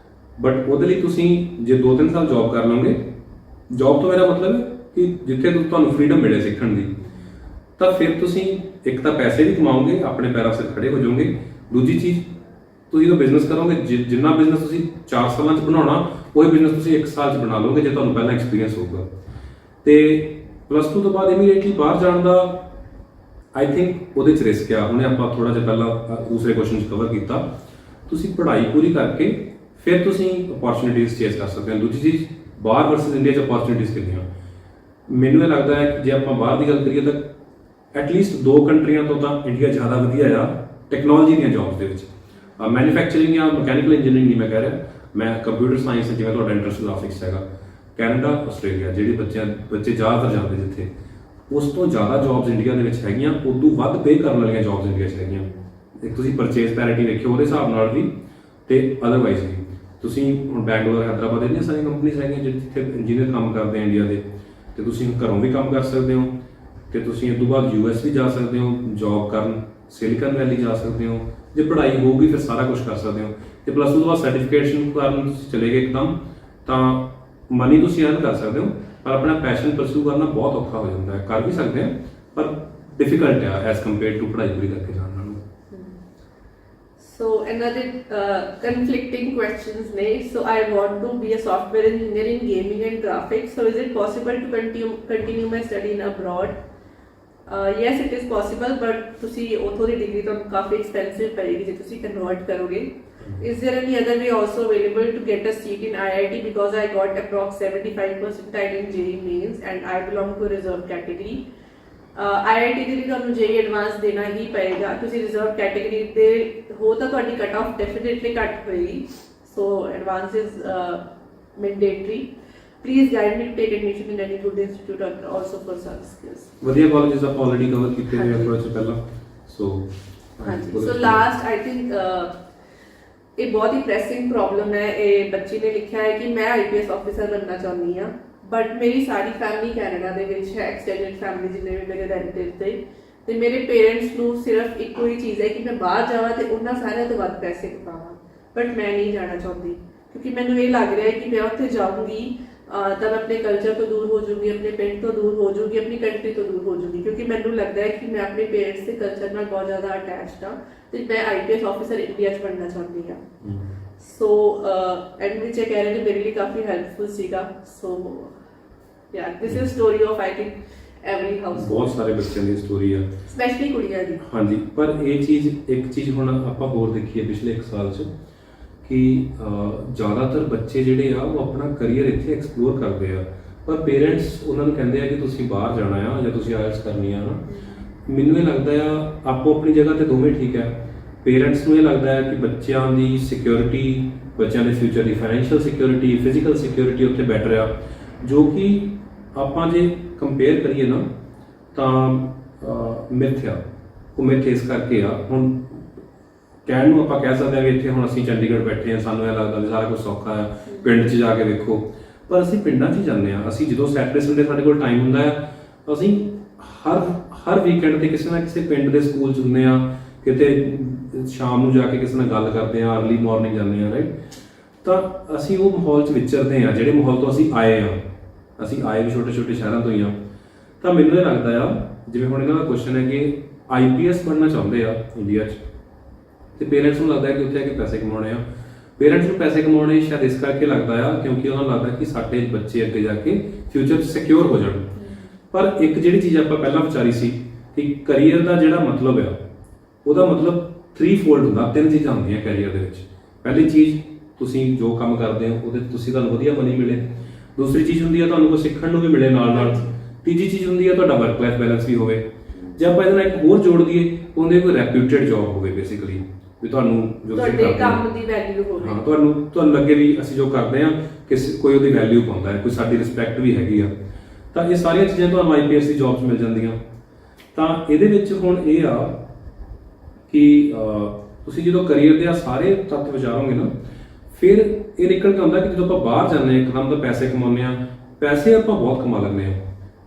ਬਟ ਉਹਦੇ ਲਈ ਤੁਸੀਂ ਜੇ 2-3 ਸਾਲ ਜੌਬ ਕਰ ਲਓਗੇ, ਜੌਬ ਤੋਂ ਮੇਰਾ ਮਤਲਬ ਹੈ ਕਿ ਜਿੱਥੇ ਤੁਹਾਨੂੰ ਫਰੀडम ਮਿਲੇ ਸਿੱਖਣ ਦੀ, ਤਾਂ ਫਿਰ ਤੁਸੀਂ ਇੱਕ ਤਾਂ ਪੈਸੇ ਵੀ ਕਮਾਓਗੇ, ਆਪਣੇ ਪੈਰਾਂ 'ਤੇ ਖੜੇ ਹੋ ਜਾਓਗੇ। ਦੂਜੀ ਚੀਜ਼, ਤੁਸੀਂ ਜਦੋਂ ਬਿਜ਼ਨਸ ਕਰੋਗੇ, ਜਿੰਨਾ ਬਿਜ਼ਨਸ ਤੁਸੀਂ 4 ਸਾਲਾਂ 'ਚ ਬਣਾਉਣਾ, ਉਹੀ ਬਿਜ਼ਨਸ ਤੁਸੀਂ 1 ਸਾਲ 'ਚ ਬਣਾ ਲਓਗੇ ਜੇ ਤੁਹਾਨੂੰ ਪਹਿਲਾਂ ਐਕਸਪੀਰੀਅੰਸ ਹੋਊਗਾ। ਤੇ +2 ਤੋਂ ਬਾਅਦ ਇਮੀਡੀਏਟਲੀ ਬਾਹਰ ਜਾਣ ਦਾ ਆਈ ਥਿੰਕ ਉਹਦੇ 'ਚ ਰਿਸਕ ਆ। ਉਹਨੇ ਆਪਾਂ ਥੋੜਾ ਜਿਹਾ ਪਹਿਲਾਂ ਦੂਸਰੇ ਕੁਐਸਚਨ 'ਚ ਕਵਰ ਕੀਤਾ। ਤੁਸੀਂ ਪੜ੍ਹਾਈ ਪੂਰੀ ਕਰਕੇ ਫਿਰ ਤੁਸੀਂ ਅਪੋਰਚੁਨਿਟੀਜ਼ ਚੇਸ ਕਰ ਸਕਦੇ ਹੋ। ਦੂਜੀ ਚੀਜ਼, ਬਾਹਰ ਵਰਸਸ ਇੰਡੀਆ 'ਚ ਅਪੋਰਚੁਨਿਟੀਜ਼ ਕਿੰਨੀਆਂ। ਮੈਨੂੰ ਇਹ ਲੱਗਦਾ ਹੈ ਕਿ ਜੇ ਆਪਾਂ ਬਾਹਰ ਦੀ ਗੱਲ ਕਰੀਏ ਤਾਂ ਐਟਲੀਸਟ 2 ਕੰਟਰੀਆਂ ਤੋਂ ਤਾਂ ਇੰਡੀਆ ਜ਼ਿਆਦਾ ਵਧੀਆ ਆ ਟੈਕਨੋਲੋਜੀ ਦੀਆਂ ਜੌਬਸ ਦੇ ਵਿੱਚ। ਮੈਨੂਫੈਕਚਰਿੰਗ ਜਾਂ ਮਕੈਨੀਕਲ ਇੰਜੀਨੀਅਰਿੰਗ ਨਹੀਂ ਮੈਂ ਕਹਿ ਰਿਹਾ, ਮੈਂ ਕੰਪਿਊਟਰ ਸਾਇੰਸ, ਜਿਵੇਂ ਤੁਹਾਡਾ ਇੰਟਰਸਟ ਗ੍ਰਾਫਿਕਸ ਹੈਗਾ, ਕੈਨੇਡਾ, ਆਸਟ੍ਰੇਲੀਆ, ਜਿਹੜੇ ਬੱਚੇ ਜ਼ਿਆਦਾਤਰ ਜਾਂਦੇ ਜਿੱਥੇ, ਉਸ ਤੋਂ ਜ਼ਿਆਦਾ ਜੌਬਸ ਇੰਡੀਆ ਦੇ ਵਿੱਚ ਹੈਗੀਆਂ। ਉਦੋਂ ਵੱਧ ਪੇ ਕਰਨ ਵਾਲੀਆਂ ਜੌਬਸ ਇੰਡੀਆ 'ਚ ਹੈਗੀਆਂ। ਇੱਕ ਤੁਸੀਂ ਪਰਚੇਸ ਪੈਰਿਟੀ ਵੇਖਿਓ ਉਹਦੇ ਹਿਸਾਬ ਨਾਲ ਵੀ, ਤੇ ਅਦਰਵਾਈਜ਼ ਵੀ। ਤੁਸੀਂ ਹੁਣ ਬੈਂਗਲੌਰ, ਹੈਦਰਾਬਾਦ, ਇੰਨੀਆਂ ਸਾਰੀਆਂ ਕੰਪਨੀਆਂ ਹੈਗੀਆਂ ਜਿੱਥੇ ਇੰਜੀਨੀਅਰ ਕੰਮ ਕਰਦੇ ਆ ਇੰਡੀਆ ਦੇ, ਤੇ ਤੁਸੀਂ ਘਰੋਂ ਵੀ ਕੰਮ ਕਰ ਸਕਦੇ ਹੋ, ਤੇ ਤੁਸੀਂ ਇਸ ਤੋਂ ਬਾਅਦ US ਵੀ ਜਾ ਸਕਦੇ ਹੋ ਜੌਬ ਕਰਨ, ਸਿਲਿਕਨ ਵੈਲੀ ਜਾ ਸਕਦੇ ਹੋ। ਜੇ ਪੜ੍ਹਾਈ ਹੋਊਗੀ ਫਿਰ ਸਾਰਾ ਕੁਝ ਕਰ ਸਕਦੇ ਹੋ। ਤੇ +2 ਤੋਂ ਬਾਅਦ ਸਰਟੀਫਿਕੇਸ਼ਨ ਕਰਨ ਤੁਸੀਂ ਚਲੇ ਗਏ ਇੱਕਦਮ, ਤਾਂ ਮਨੀ ਤੁਸੀਂ ਅਰਨ ਕਰ ਸਕਦੇ ਹੋ, ਪਰ ਆਪਣਾ ਪੈਸ਼ਨ ਪਰਸੂ ਕਰਨਾ ਬਹੁਤ ਔਖਾ ਹੋ ਜਾਂਦਾ ਹੈ। ਕਰ ਵੀ ਸਕਦੇ ਆ, ਪਰ ਡਿਫਿਕਲਟ ਹੈ ਐਜ਼ ਕੰਪੇਅਰ ਟੂ ਪੜ੍ਹਾਈ ਪੂਰੀ ਕਰਕੇ ਜਾਣ ਨਾਲ। So another conflicting questions ne. So I want to be a software engineer in gaming and graphics. So is it possible to continue my study in abroad? Yes, it is possible, but ਤੁਸੀਂ ਉੱਥੋਂ ਦੀ degree ਤੁਹਾਨੂੰ ਕਾਫੀ expensive ਪਏਗੀ ਜੇ ਤੁਸੀਂ convert ਕਰੋਗੇ। Is there any other way also available to get a seat in IIT? Because I got approx 75 percentile in JEE Mains and I belong to reserve category. IIT ਦੇ ਲਈ ਤੁਹਾਨੂੰ JEE advance ਦੇਣਾ ਹੀ ਪਏਗਾ। ਤੁਸੀਂ reserve category ਦੇ ਹੋ ਤਾਂ ਤੁਹਾਡੀ ਕੱਟ ਆਫ ਡੈਫੀਨਿਟਲੀ ਘੱਟ ਹੋਏਗੀ। So advance is mandatory. Please guide me to take admission in any good institute and also for some skills. ਵਧੀਆ ਕਾਲਜਸ ਆਪਾਂ ਆਲਰੇਡੀ ਕਵਰ ਕੀਤੇ ਹੋਏ ਆ ਥੋੜਾ ਜਿਹਾ ਪਹਿਲਾਂ। ਸੋ ਹਾਂਜੀ, ਸੋ ਲਾਸਟ ਆਈ ਥਿੰਕ ਇਹ ਬਹੁਤ ਹੀ ਪ੍ਰੈਸਿੰਗ ਪ੍ਰੋਬਲਮ ਹੈ। ਇਹ ਬੱਚੀ ਨੇ ਲਿਖਿਆ ਹੈ ਕਿ ਮੈਂ IPS ਆਫਿਸਰ ਬਣਨਾ ਚਾਹੁੰਦੀ ਹਾਂ, ਬਟ ਮੇਰੀ ਸਾਰੀ ਫੈਮਿਲੀ ਕੈਨੇਡਾ ਦੇ ਵਿੱਚ ਹੈ, ਐਕਸਟੈਂਡਡ ਫੈਮਿਲੀ ਜਿੰਨੇ ਵੀ ਮੇਰੇ ਰਿਲੇਟਿਵ ਤੇ ਮੇਰੇ ਪੇਰੈਂਟਸ ਨੂੰ ਸਿਰਫ ਇੱਕੋ ਹੀ ਚੀਜ਼ ਹੈ ਕਿ ਮੈਂ ਬਾਹਰ ਜਾਵਾਂ ਤੇ ਉਹਨਾਂ ਸਾਰਿਆਂ ਤੋਂ ਵੱਧ ਪੈਸੇ ਕਮਾਵਾਂ, ਬਟ ਮੈਂ ਨਹੀਂ ਜਾਣਾ ਚਾਹੁੰਦੀ ਕਿਉਂਕਿ ਮੈਨੂੰ ਇਹ ਲੱਗ ਰਿਹਾ ਹੈ ਕਿ ਮੈਂ ਉੱਥੇ ਜਾਊਂਗੀ ਤਾਂ ਮੈਂ ਆਪਣੇ ਕਲਚਰ ਤੋਂ ਦੂਰ ਹੋ ਜਾਊਂਗੀ, ਆਪਣੇ ਪਿੰਡ ਤੋਂ ਦੂਰ ਹੋ ਜਾਊਂਗੀ, ਆਪਣੀ ਕੰਟਰੀ ਤੋਂ ਦੂਰ ਹੋ ਜਾਊਂਗੀ, ਕਿਉਂਕਿ ਮੈਨੂੰ ਲੱਗਦਾ ਹੈ ਕਿ ਮੈਂ ਆਪਣੇ ਪੇਰੈਂਟਸ ਦੇ ਕਲਚਰ ਨਾਲ ਬਹੁਤ ਜ਼ਿਆਦਾ ਅਟੈਚਡ ਹਾਂ ਤੇ ਮੈਂ IPS ਆਫਿਸਰ ਇੰਡੀਆ 'ਚ ਬਣਨਾ ਚਾਹੁੰਦੀ ਹਾਂ। ਸੋ ਐਂਡ ਵਿੱਚ ਇਹ ਕਹਿ ਰਹੇ ਨੇ ਮੇਰੇ ਲਈ ਕਾਫੀ ਹੈਲਪਫੁਲ ਸੀਗਾ। ਸੋ ਯਾ this is story of I think every house, ਬਹੁਤ ਸਾਰੇ ਬੱਚਿਆਂ ਦੀ ਸਟੋਰੀ ਆ, ਸਪੈਸ਼ਲੀ ਕੁੜੀਆਂ ਦੀ। ਹਾਂਜੀ, ਪਰ ਇਹ ਚੀਜ਼ ਇੱਕ ਚੀਜ਼ ਹੁਣ ਆਪਾਂ ਹੋਰ ਦੇਖੀਏ ਪਿਛਲੇ 1 ਸਾਲ 'ਚ ਕਿ ਜ਼ਿਆਦਾਤਰ ਬੱਚੇ ਜਿਹੜੇ ਆ ਉਹ ਆਪਣਾ ਕਰੀਅਰ ਇੱਥੇ ਐਕਸਪਲੋਰ ਕਰਦੇ ਆ, ਪਰ ਪੇਰੈਂਟਸ ਉਹਨਾਂ ਨੂੰ ਕਹਿੰਦੇ ਆ ਕਿ ਤੁਸੀਂ ਬਾਹਰ ਜਾਣਾ ਆ ਜਾਂ ਤੁਸੀਂ IELTS ਕਰਨੀ ਆ ਨਾ। ਮੈਨੂੰ ਇਹ ਲੱਗਦਾ ਆ ਆਪੋ ਆਪਣੀ ਜਗ੍ਹਾ ਤੇ ਦੋਵੇਂ ਠੀਕ ਹੈ। ਪੇਰੈਂਟਸ ਨੂੰ ਇਹ ਲੱਗਦਾ ਹੈ ਕਿ ਬੱਚਿਆਂ ਦੀ ਸਿਕਿਉਰਿਟੀ, ਬੱਚਿਆਂ ਦੇ ਫਿਊਚਰ ਦੀ ਫਾਈਨੈਂਸ਼ੀਅਲ ਸਿਕਿਉਰਿਟੀ, ਫਿਜ਼ੀਕਲ ਸਿਕਿਉਰਿਟੀ ਉੱਥੇ ਬੈਟਰ ਆ, ਜੋ ਕਿ ਆਪਾਂ ਜੇ ਕੰਪੇਅਰ ਕਰੀਏ ਨਾ ਤਾਂ ਮਿਥ ਆ। ਉਹ ਮਿਥ ਇਸ ਕਰਕੇ ਆ, ਹੁਣ ਕਹਿਣ ਨੂੰ ਆਪਾਂ ਕਹਿ ਸਕਦੇ ਹਾਂ ਵੀ ਇੱਥੇ ਹੁਣ ਅਸੀਂ ਚੰਡੀਗੜ੍ਹ ਬੈਠੇ ਹਾਂ, ਸਾਨੂੰ ਇਹ ਲੱਗਦਾ ਵੀ ਸਾਰਾ ਕੁਝ ਸੌਖਾ ਆ, ਪਿੰਡ 'ਚ ਜਾ ਕੇ ਵੇਖੋ, ਪਰ ਅਸੀਂ ਪਿੰਡਾਂ 'ਚ ਹੀ ਜਾਂਦੇ ਹਾਂ। ਅਸੀਂ ਜਦੋਂ ਸੈਟਰਡੇ ਸੰਡੇ ਸਾਡੇ ਕੋਲ ਟਾਈਮ ਹੁੰਦਾ ਆ, ਅਸੀਂ ਹਰ ਵੀਕਐਂਡ ਤੇ ਕਿਸੇ ਨਾ ਕਿਸੇ ਪਿੰਡ ਦੇ ਸਕੂਲ 'ਚ ਹੁੰਦੇ ਆ, ਕਿਤੇ ਸ਼ਾਮ ਨੂੰ ਜਾ ਕੇ ਕਿਸੇ ਨਾਲ ਗੱਲ ਕਰਦੇ ਆ, ਅਰਲੀ ਮਾਰਨਿੰਗ ਜਾਂਦੇ ਆ, ਰਾਈਟ। ਤਾਂ ਅਸੀਂ ਉਹ ਮਾਹੌਲ 'ਚ ਵਿਚਰਦੇ ਆ ਜਿਹੜੇ ਮਾਹੌਲ ਤੋਂ ਅਸੀਂ ਆਏ ਆ। ਅਸੀਂ ਆਏ ਵੀ ਛੋਟੇ ਛੋਟੇ ਸ਼ਹਿਰਾਂ ਤੋਂ ਹੀ ਆ। ਤਾਂ ਮੈਨੂੰ ਇਹ ਲੱਗਦਾ ਆ, ਜਿਵੇਂ ਹੁਣ ਇਹਨਾਂ ਦਾ ਕੁਐਸਚਨ ਹੈ ਕਿ IPS ਬਣਨਾ ਚਾਹੁੰਦੇ ਆ ਇੰਡੀਆ 'ਚ, ਤੇ ਪੇਰੈਂਟਸ ਨੂੰ ਲੱਗਦਾ ਹੈ ਕਿ ਉੱਥੇ ਆ ਕੇ ਪੈਸੇ ਕਮਾਉਣੇ ਆ। ਪੇਰੈਂਟਸ ਨੂੰ ਪੈਸੇ ਕਮਾਉਣੇ ਸ਼ਾਇਦ ਇਸ ਕਰਕੇ ਲੱਗਦਾ ਆ ਕਿਉਂਕਿ ਉਹਨਾਂ ਨੂੰ ਲੱਗਦਾ ਕਿ ਸਾਡੇ ਬੱਚੇ ਅੱਗੇ ਜਾ ਕੇ ਫਿਊਚਰ 'ਚ ਸਿਕਿਉਰ ਹੋ ਜਾਣ। ਪਰ ਇੱਕ ਜਿਹੜੀ ਚੀਜ਼ ਆਪਾਂ ਪਹਿਲਾਂ ਵਿਚਾਰੀ ਸੀ ਕਿ ਕਰੀਅਰ ਦਾ ਜਿਹੜਾ ਮਤਲਬ ਆ, ਉਹਦਾ ਮਤਲਬ 3-fold ਹੁੰਦਾ, 3 ਚੀਜ਼ਾਂ ਹੁੰਦੀਆਂ ਕੈਰੀਅਰ ਦੇ ਵਿੱਚ। ਪਹਿਲੀ ਚੀਜ਼, ਤੁਸੀਂ ਜੋ ਕੰਮ ਕਰਦੇ ਹੋ ਉਹਦੇ ਤੁਹਾਨੂੰ ਵਧੀਆ ਮਨੀ ਮਿਲੇ। ਦੂਸਰੀ ਚੀਜ਼ ਹੁੰਦੀ ਹੈ ਤੁਹਾਨੂੰ ਕੁਝ ਸਿੱਖਣ ਨੂੰ ਵੀ ਮਿਲੇ ਨਾਲ। ਤੀਜੀ ਚੀਜ਼ ਹੁੰਦੀ ਹੈ ਤੁਹਾਡਾ ਵਰਕ ਲਾਈਫ ਬੈਲੈਂਸ ਵੀ ਹੋਵੇ। ਜੇ ਆਪਾਂ ਇਹਦੇ ਨਾਲ ਇੱਕ ਹੋਰ ਜੋੜ ਦਈਏ, ਉਹਦੇ ਕੋਈ ਰੈਪਿਊਟਡ ਜੌਬ ਹੋਵੇ, ਬੇਸਿਕਲੀ ਵੀ ਤੁਹਾਨੂੰ ਜੋ ਤੁਸੀਂ ਤੁਹਾਡੇ ਕੰਮ ਦੀ ਵੈਲਿਊ ਹੋਵੇ। ਹਾਂ, ਤੁਹਾਨੂੰ ਲੱਗੇ ਵੀ ਅਸੀਂ ਜੋ ਕਰਦੇ ਹਾਂ ਕੋਈ ਉਹਦੀ ਵੈਲਿਊ ਪਾਉਂਦਾ ਹੈ, ਕੋਈ ਸਾਡੀ ਰਿਸਪੈਕਟ ਵੀ ਹੈਗੀ ਆ। ਤਾਂ ਇਹ ਸਾਰੀਆਂ ਚੀਜ਼ਾਂ ਤੁਹਾਨੂੰ IPS ਦੀ ਜੌਬਸ ਮਿਲ ਜਾਂਦੀਆਂ। ਤਾਂ ਇਹਦੇ ਵਿੱਚ ਹੁਣ ਇਹ ਆ ਕਿ ਤੁਸੀਂ ਜਦੋਂ ਕਰੀਅਰ ਦੇ ਆ ਸਾਰੇ ਤੱਤ ਵਿਚਾਰੋਗੇ ਨਾ, ਫਿਰ ਇਹ ਨਿਕਲ ਕੇ ਆਉਂਦਾ ਕਿ ਜਦੋਂ ਆਪਾਂ ਬਾਹਰ ਜਾਂਦੇ ਹਾਂ, ਇੱਕਦਮ ਤਾਂ ਪੈਸੇ ਕਮਾਉਂਦੇ ਹਾਂ, ਪੈਸੇ ਆਪਾਂ ਬਹੁਤ ਕਮਾ ਲੈਂਦੇ ਹਾਂ,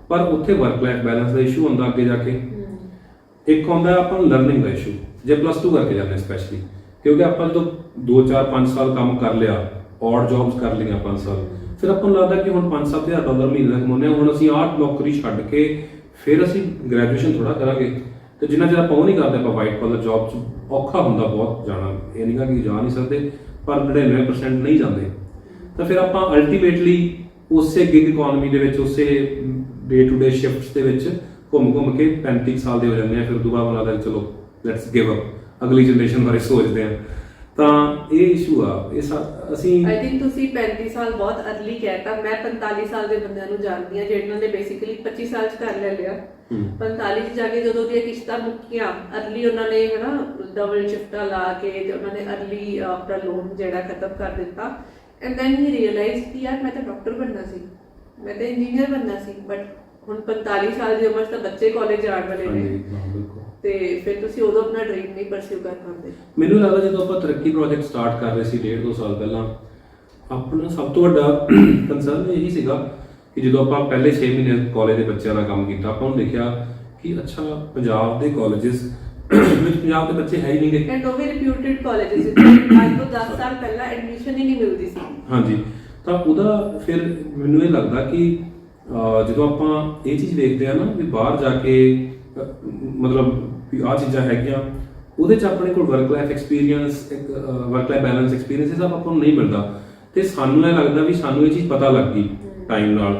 ਪਰ ਉੱਥੇ ਵਰਕ ਲਾਈਫ ਬੈਲੈਂਸ ਦਾ ਇਸ਼ੂ ਹੁੰਦਾ ਅੱਗੇ ਜਾ ਕੇ। ਇੱਕ ਆਉਂਦਾ ਆਪਾਂ ਨੂੰ ਲਰਨਿੰਗ ਦਾ ਇਸ਼ੂ, ਜੇ +2 ਕਰਕੇ ਜਾਂਦੇ ਸਪੈਸ਼ਲੀ, ਕਿਉਂਕਿ ਆਪਾਂ ਜਦੋਂ 2-4-5 ਸਾਲ ਕੰਮ ਕਰ ਲਿਆ, ਔਡ ਜੌਬਸ ਕਰ ਲਈਆਂ 5 ਸਾਲ, ਫਿਰ ਆਪਾਂ ਨੂੰ ਲੱਗਦਾ ਕਿ ਹੁਣ $5-7,000 ਮਹੀਨੇ ਦਾ ਕਮਾਉਂਦੇ ਹਾਂ, ਹੁਣ ਅਸੀਂ ਆਹ ਨੌਕਰੀ ਛੱਡ ਕੇ ਫਿਰ ਅਸੀਂ ਗ੍ਰੈਜੂਏਸ਼ਨ ਥੋੜਾ ਕਰਾਂਗੇ। ਤੇ ਜਿੰਨਾ ਚਿਰ ਆਪਾਂ ਉਹ ਨਹੀਂ ਕਰਦੇ, ਆਪਾਂ ਵਾਈਟ ਕਾਲਰ ਜੌਬ 'ਚ ਔਖਾ ਹੁੰਦਾ ਬਹੁਤ ਜਾਣਾ। ਇਹ ਨਹੀਂ ਕਿ ਜਾ ਨਹੀਂ ਸਕਦੇ, ਪਰ 99% ਨਹੀਂ ਜਾਂਦੇ। ਤਾਂ ਫਿਰ ਆਪਾਂ ਅਲਟੀਮੇਟਲੀ ਉਸੇ ਗਿਗ ਇਕਨੋਮੀ ਦੇ ਵਿੱਚ, ਉਸੇ ਡੇ ਟੂ ਡੇ ਸ਼ਿਫਟਸ ਦੇ ਵਿੱਚ ਘੁੰਮ ਕੇ 35 ਸਾਲ ਦੇ ਹੋ ਜਾਂਦੇ ਆ। ਫਿਰ ਦੁਬਾਰਾ ਲੱਗਦਾ ਚਲੋ ਲੈਟਸ ਗਿਵ ਅਪ, ਅਗਲੀ ਜਨਰੇਸ਼ਨ ਬਾਰੇ ਸੋਚਦੇ ਆ। ਤਾਂ ਇਹ ਇਸ਼ੂ ਆ। ਅਸੀਂ ਆਈ ਥਿੰਕ ਤੁਸੀਂ 35 ਸਾਲ ਬਹੁਤ ਅਰਲੀ ਕਹਿਤਾ। ਮੈਂ 45 ਸਾਲ ਦੇ ਬੰਦਿਆਂ ਨੂੰ ਜਾਣਦੀ ਹਾਂ ਜਿਹਨਾਂ ਨੇ ਬੇਸਿਕਲੀ 25 ਸਾਲ 'ਚ ਕਰ ਲਿਆ 45 'ਚ ਜਾ ਕੇ ਜਦੋਂ ਦੀਆਂ ਕਿਸ਼ਤਾਂ ਮੁੱਕੀਆਂ, ਅਰਲੀ ਉਹਨਾਂ ਨੇ ਹਨਾ ਡਬਲ ਸ਼ਿਫਟਾਂ ਲਾ ਕੇ ਤੇ ਉਹਨਾਂ ਨੇ ਅਰਲੀ ਆਪਣਾ ਲੋਨ ਜਿਹੜਾ ਖਤਮ ਕਰ ਦਿੱਤਾ। ਐਂਡ ਦੈਨ ਹੀ ਰੀਅਲਾਈਜ਼ ਕਿ ਯਾਰ ਮੈਂ ਤਾਂ ਡਾਕਟਰ ਬਣਨਾ ਸੀ, ਮੈਂ ਤਾਂ ਇੰਜੀਨੀਅਰ ਬਣਨਾ ਸੀ, ਬਟ ਹੁਣ 45 ਸਾਲ ਦੀ ਉਮਰ 'ਚ ਤਾਂ ਬੱਚੇ ਕਾਲਜ ਜਾਣ ਵਾਲੇ ਨੇ, ਤੇ ਫਿਰ ਤੁਸੀਂ ਉਦੋਂ ਆਪਣਾ ਡ੍ਰੀਮ ਨਹੀਂ ਪਰਸਿਊ ਕਰ ਪਾਉਂਦੇ। ਮੈਨੂੰ ਲੱਗਦਾ ਜਦੋਂ ਆਪਾਂ ਤਰੱਕੀ ਪ੍ਰੋਜੈਕਟ ਸਟਾਰਟ ਕਰ ਰਹੇ ਸੀ 1.5-2 ਸਾਲ ਪਹਿਲਾਂ, ਆਪਣਾ ਸਭ ਤੋਂ ਵੱਡਾ ਕੰਸਰਨ ਇਹੀ ਸੀਗਾ ਕਿ ਜਦੋਂ ਆਪਾਂ ਪਹਿਲੇ 6 ਮਹੀਨੇ ਕਾਲਜ ਦੇ ਬੱਚਿਆਂ ਨਾਲ ਕੰਮ ਕੀਤਾ, ਆਪਾਂ ਨੂੰ ਦੇਖਿਆ ਕਿ ਅੱਛਾ ਪੰਜਾਬ ਦੇ ਕਾਲਜਸ ਵਿੱਚ ਪੰਜਾਬ ਦੇ ਬੱਚੇ ਹੈ ਹੀ ਨਹੀਂ ਗੇ, ਐਂਡ ਉਹ ਵੀ ਰਿਪਿਊਟਡ ਕਾਲਜਸ ਅੱਜ ਤੋਂ 10 ਸਾਲ ਪਹਿਲਾਂ ਐਡਮਿਸ਼ਨ ਹੀ ਨਹੀਂ ਮਿਲਦੀ ਸੀ। ਹਾਂਜੀ, ਤਾਂ ਉਹਦਾ ਫਿਰ ਮੈਨੂੰ ਇਹ ਲੱਗਦਾ ਕਿ ਜਦੋਂ ਆਪਾਂ ਇਹ ਚੀਜ਼ ਦੇਖਦੇ ਆ ਨਾ ਵੀ ਬਾਹਰ ਜਾ ਕੇ ਮਤਲਬ ਵੀ ਆਹ ਚੀਜ਼ਾਂ ਹੈਗੀਆਂ, ਉਹਦੇ 'ਚ ਆਪਣੇ ਕੋਲ work life experience, work life balance experience, ਇਹ ਸਭ ਆਪਾਂ ਨੂੰ ਨਹੀਂ ਮਿਲਦਾ। ਤੇ ਸਾਨੂੰ ਇਹ ਲੱਗਦਾ ਵੀ ਸਾਨੂੰ ਇਹ ਚੀਜ਼ ਪਤਾ ਲੱਗ ਗਈ ਟਾਈਮ ਨਾਲ,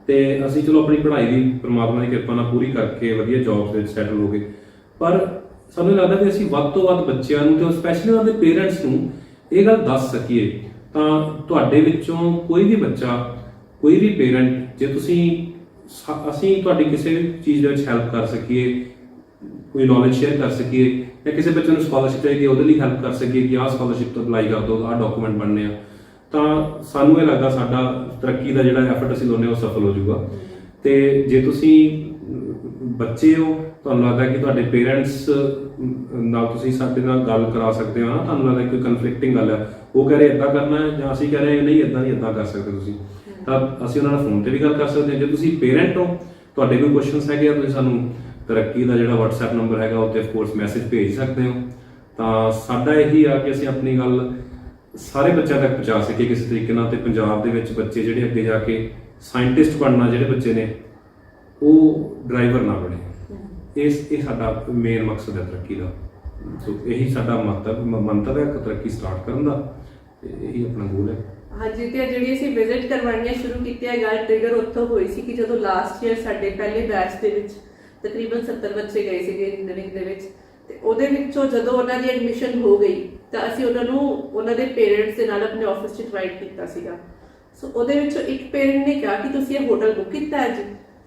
ਤੇ ਅਸੀਂ ਚਲੋ ਆਪਣੀ ਪੜ੍ਹਾਈ ਵੀ ਪਰਮਾਤਮਾ ਦੀ ਕਿਰਪਾ ਨਾਲ ਪੂਰੀ ਕਰਕੇ ਵਧੀਆ ਜੌਬਸ ਵਿੱਚ ਸੈਟਲ ਹੋ ਗਏ। ਪਰ ਸਾਨੂੰ ਇਹ ਲੱਗਦਾ ਵੀ ਅਸੀਂ ਵੱਧ ਤੋਂ ਵੱਧ ਬੱਚਿਆਂ ਨੂੰ ਤੇ ਸਪੈਸ਼ਲੀ ਉਹਨਾਂ ਦੇ ਪੇਰੈਂਟਸ ਨੂੰ ਇਹ ਗੱਲ ਦੱਸ ਸਕੀਏ। ਤਾਂ ਤੁਹਾਡੇ ਵਿੱਚੋਂ ਕੋਈ ਵੀ ਬੱਚਾ, ਕੋਈ ਵੀ ਪੇਰੈਂਟ, ਜੇ ਅਸੀਂ ਤੁਹਾਡੀ ਕਿਸੇ ਵੀ ਚੀਜ਼ ਦੇ ਵਿੱਚ ਹੈਲਪ ਕਰ ਸਕੀਏ, ਕੋਈ ਨੌਲੇਜ ਸ਼ੇਅਰ ਕਰ ਸਕੀਏ, ਜਾਂ ਕਿਸੇ ਬੱਚੇ ਨੂੰ ਸਕਾਲਰਸ਼ਿਪ ਚਾਹੀਦੀ ਉਹਦੇ ਲਈ ਹੈਲਪ ਕਰ ਸਕੀਏ ਕਿ ਆਹ ਸਕਾਲਰਸ਼ਿਪ ਤੋਂ ਅਪਲਾਈ ਕਰ ਦਿਓ, ਆਹ ਡਾਕੂਮੈਂਟ ਬਣਨੇ ਆ, ਤਾਂ ਸਾਨੂੰ ਇਹ ਲੱਗਦਾ ਸਾਡਾ ਤਰੱਕੀ ਦਾ ਜਿਹੜਾ ਐਫਰਟ ਅਸੀਂ ਲਾਉਂਦੇ ਉਹ ਸਫਲ ਹੋ ਜਾਊਗਾ। ਤੇ ਜੇ ਤੁਸੀਂ ਬੱਚੇ ਹੋ, ਤੁਹਾਨੂੰ ਲੱਗਦਾ ਕਿ ਤੁਹਾਡੇ ਪੇਰੈਂਟਸ ਨਾਲ ਤੁਸੀਂ ਸਾਡੇ ਨਾਲ ਗੱਲ ਕਰਾ ਸਕਦੇ ਹੋ ਨਾ, ਤੁਹਾਨੂੰ ਲੱਗਦਾ ਕੋਈ ਕਨਫਲਿਕਟਿੰਗ ਗੱਲ ਹੈ, ਉਹ ਕਹਿ ਰਹੇ ਇੱਦਾਂ ਕਰਨਾ ਹੈ ਜਾਂ ਅਸੀਂ ਕਹਿ ਰਹੇ ਨਹੀਂ ਇੱਦਾਂ ਨਹੀਂ ਇੱਦਾਂ ਕਰ ਸਕਦੇ ਤੁਸੀਂ, ਤਾਂ ਅਸੀਂ ਉਹਨਾਂ ਨਾਲ ਫੋਨ ਤੇ ਵੀ ਗੱਲ ਕਰ ਸਕਦੇ ਹਾਂ। ਜੇ ਤੁਸੀਂ ਪੇਰੈਂਟ ਹੋ, ਤੁਹਾਡੇ ਕੋਈ ਕੁਐਸਚਨਸ ਹੈਗੇ ਆ, ਤੁਸੀਂ ਸਾਨੂੰ ਤਰੱਕੀ ਦਾ ਜਿਹੜਾ WhatsApp ਨੰਬਰ ਹੈਗਾ ਉੱਤੇ ਆਫ ਕੋਰਸ ਮੈਸੇਜ ਭੇਜ ਸਕਦੇ ਹੋ। ਤਾਂ ਸਾਡਾ ਇਹੀ ਆ ਕਿ ਅਸੀਂ ਆਪਣੀ ਗੱਲ ਸਾਰੇ ਬੱਚਿਆਂ ਤੱਕ ਪਹੁੰਚਾ ਸਕੀਏ ਕਿਸੇ ਤਰੀਕੇ ਨਾਲ, ਤੇ ਪੰਜਾਬ ਦੇ ਵਿੱਚ ਬੱਚੇ ਜਿਹੜੇ ਅੱਗੇ ਜਾ ਕੇ ਸਾਇੰਟਿਸਟ ਬਣਨਾ ਜਿਹੜੇ ਬੱਚੇ ਨੇ ਉਹ ਡਰਾਈਵਰ ਨਾ ਬਣੇ। ਇਹ ਸਾਡਾ ਮੇਨ ਮਕਸਦ ਹੈ ਤਰੱਕੀ ਦਾ। ਸੋ ਇਹੀ ਸਾਡਾ ਮੰਤਵ ਹੈ ਤਰੱਕੀ ਸਟਾਰਟ ਕਰਨ ਦਾ, ਤੇ ਇਹੀ ਆਪਣਾ ਗੋਲ ਹੈ। ਹਾਂਜੀ, ਤੇ ਜਿਹੜੀ ਅਸੀਂ ਵਿਜ਼ਿਟ ਕਰਵਾਉਣੀਆਂ ਸ਼ੁਰੂ ਕੀਤੀ ਹੈ, ਗੱਲ ਟ੍ਰਿਗਰ ਉੱਥੋਂ ਹੋਈ ਸੀ ਕਿ ਜਦੋਂ ਲਾਸਟ ਈਅਰ ਸਾਡੇ ਪਹਿਲੇ ਬੈਚ ਦੇ ਵਿੱਚ ਤਕਰੀਬਨ 70 ਬੱਚੇ ਗਏ ਸੀਗੇ ਇੰਜੀਨੀਅਰਿੰਗ ਦੇ ਵਿੱਚ, ਤੇ ਉਹਦੇ ਵਿੱਚੋਂ ਜਦੋਂ ਉਹਨਾਂ ਦੀ ਐਡਮਿਸ਼ਨ ਹੋ ਗਈ ਤਾਂ ਅਸੀਂ ਉਹਨਾਂ ਨੂੰ ਉਹਨਾਂ ਦੇ ਪੇਰੈਂਟਸ ਦੇ ਨਾਲ ਆਪਣੇ ਆਫਿਸ 'ਚ ਇਨਵਾਈਟ ਕੀਤਾ ਸੀਗਾ। ਸੋ ਉਹਦੇ ਵਿੱਚੋਂ ਇੱਕ ਪੇਰੈਂਟ ਨੇ ਕਿਹਾ ਕਿ ਤੁਸੀਂ ਇਹ ਹੋਟਲ ਬੁੱਕ ਕੀਤਾ ਹੈ ਜੀ।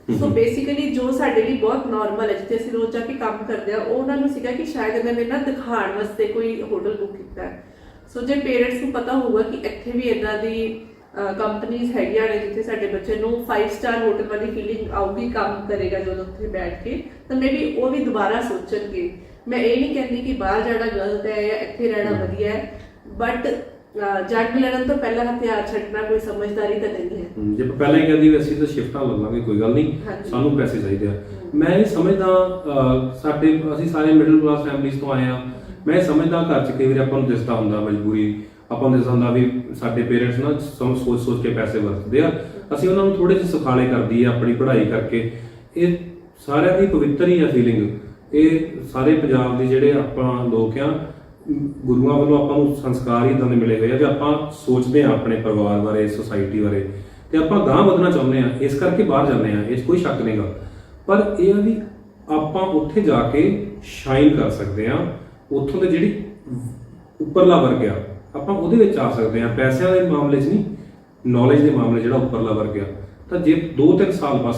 ਸੋ ਬੇਸਿਕਲੀ ਜੋ ਸਾਡੇ ਲਈ ਬਹੁਤ ਨਾਰਮਲ ਹੈ, ਜਿੱਥੇ ਅਸੀਂ ਰੋਜ਼ ਜਾ ਕੇ ਕੰਮ ਕਰਦੇ ਆ, ਉਹ ਉਹਨਾਂ ਨੂੰ ਸੀਗਾ ਕਿ ਸ਼ਾਇਦ ਇਹਨਾਂ ਨੇ ਨਾ ਦਿਖਾਉਣ ਵਾਸਤੇ ਕੋਈ ਹੋਟਲ ਬੁੱਕ ਕੀਤਾ ਹੈ। ਸੋ ਜੇ ਪੇਰੈਂਟਸ ਨੂੰ ਪਤਾ ਹੋਊਗਾ ਕਿ ਇੱਥੇ ਵੀ ਇਦਾਂ ਦੀ ਕੰਪਨੀਆਂ ਹੈਗੀਆਂ ਨੇ ਜਿੱਥੇ ਸਾਡੇ ਬੱਚੇ ਨੂੰ 5 ਸਟਾਰ ਹੋਟਲ ਵਾਲੀ ਫੀਲਿੰਗ ਆਊਗੀ, ਕੰਮ ਕਰੇਗਾ ਜਦੋਂ ਉੱਥੇ ਬੈਠ ਕੇ, ਤਾਂ ਮੇਬੀ ਉਹ ਵੀ ਦੁਬਾਰਾ ਸੋਚਣਗੇ। ਮੈਂ ਇਹ ਨਹੀਂ ਕਹਿੰਦੀ ਕਿ ਬਾਹਰ ਜਾਣਾ ਗਲਤ ਹੈ ਜਾਂ ਇੱਥੇ ਰਹਿਣਾ ਵਧੀਆ ਹੈ, ਬਟ ਜੱਗ ਲੜਨ ਤੋਂ ਪਹਿਲਾਂ ਹਥਿਆਰ ਛੱਡਣਾ ਕੋਈ ਸਮਝਦਾਰੀ ਤਾਂ ਨਹੀਂ ਹੈ। ਜੇ ਪਹਿਲਾਂ ਹੀ ਕਹਿੰਦੀ ਵੀ ਅਸੀਂ ਤਾਂ ਸ਼ਿਫਟਾਂ ਲੈ ਲਾਂਗੇ, ਕੋਈ ਗੱਲ ਨਹੀਂ, ਸਾਨੂੰ ਪੈਸੇ ਚਾਹੀਦੇ ਆ। ਮੈਂ ਇਹ ਸਮਝਦਾ ਅਸੀਂ ਸਾਰੇ ਮਿਡਲ ਕਲਾਸ ਫੈਮਿਲੀਜ਼ ਤੋਂ ਆਏ ਆ। ਮੈਂ ਇਹ ਸਮਝਦਾ ਘਰ 'ਚ ਕਈ ਵਾਰੀ ਆਪਾਂ ਨੂੰ ਦਿਸਦਾ ਹੁੰਦਾ ਮਜਬੂਰੀ, ਆਪਾਂ ਨੂੰ ਦਿਸਦਾ ਹੁੰਦਾ ਵੀ ਸਾਡੇ ਪੇਰੈਂਟਸ ਨਾ ਸੋਚ ਕੇ ਪੈਸੇ ਵਰਤਦੇ ਆ, ਅਸੀਂ ਉਹਨਾਂ ਨੂੰ ਥੋੜੇ ਜਿਹੇ ਸੁਖਾਲੇ ਕਰਦੀ ਆ ਆਪਣੀ ਪੜ੍ਹਾਈ ਕਰਕੇ। ਇਹ ਸਾਰਿਆਂ ਦੀ ਪਵਿੱਤਰ ਹੀ ਆ ਫੀਲਿੰਗ। ਇਹ ਸਾਰੇ ਪੰਜਾਬ ਦੇ ਜਿਹੜੇ ਆਪਾਂ ਲੋਕ ਆ, ਗੁਰੂਆਂ ਵੱਲੋਂ ਆਪਾਂ ਨੂੰ ਸੰਸਕਾਰ ਹੀ ਇਦਾਂ ਦੇ ਮਿਲੇ ਹੋਏ ਆ ਵੀ ਆਪਾਂ ਸੋਚਦੇ ਆ ਆਪਣੇ ਪਰਿਵਾਰ ਬਾਰੇ, ਸੁਸਾਇਟੀ ਬਾਰੇ, ਤੇ ਆਪਾਂ ਗਾਂਹ ਵਧਣਾ ਚਾਹੁੰਦੇ ਆ, ਇਸ ਕਰਕੇ ਬਾਹਰ ਜਾਂਦੇ ਆ, ਇਸ ਕੋਈ ਸ਼ੱਕ ਨਹੀਂਗਾ। ਪਰ ਇਹ ਆ ਵੀ ਆਪਾਂ ਉੱਥੇ ਜਾ ਕੇ ਸ਼ਾਈਨ ਕਰ ਸਕਦੇ ਆ, ਉੱਥੋਂ ਦੇ ਜਿਹੜੀ ਉੱਪਰਲਾ ਵਰਗ ਆ ਆਪਾਂ ਉਹਦੇ ਵਿੱਚ ਆ ਸਕਦੇ ਆ। ਪੈਸਿਆਂ ਦੇ ਮਾਮਲੇ 'ਚ ਨਹੀਂ, ਨੌਲੇਜ ਦੇ ਮਾਮਲੇ ਜਿਹੜਾ ਉੱਪਰਲਾ ਵਰਗ ਆ, ਤਾਂ ਜੇ 2-3 ਸਾਲ ਬਸ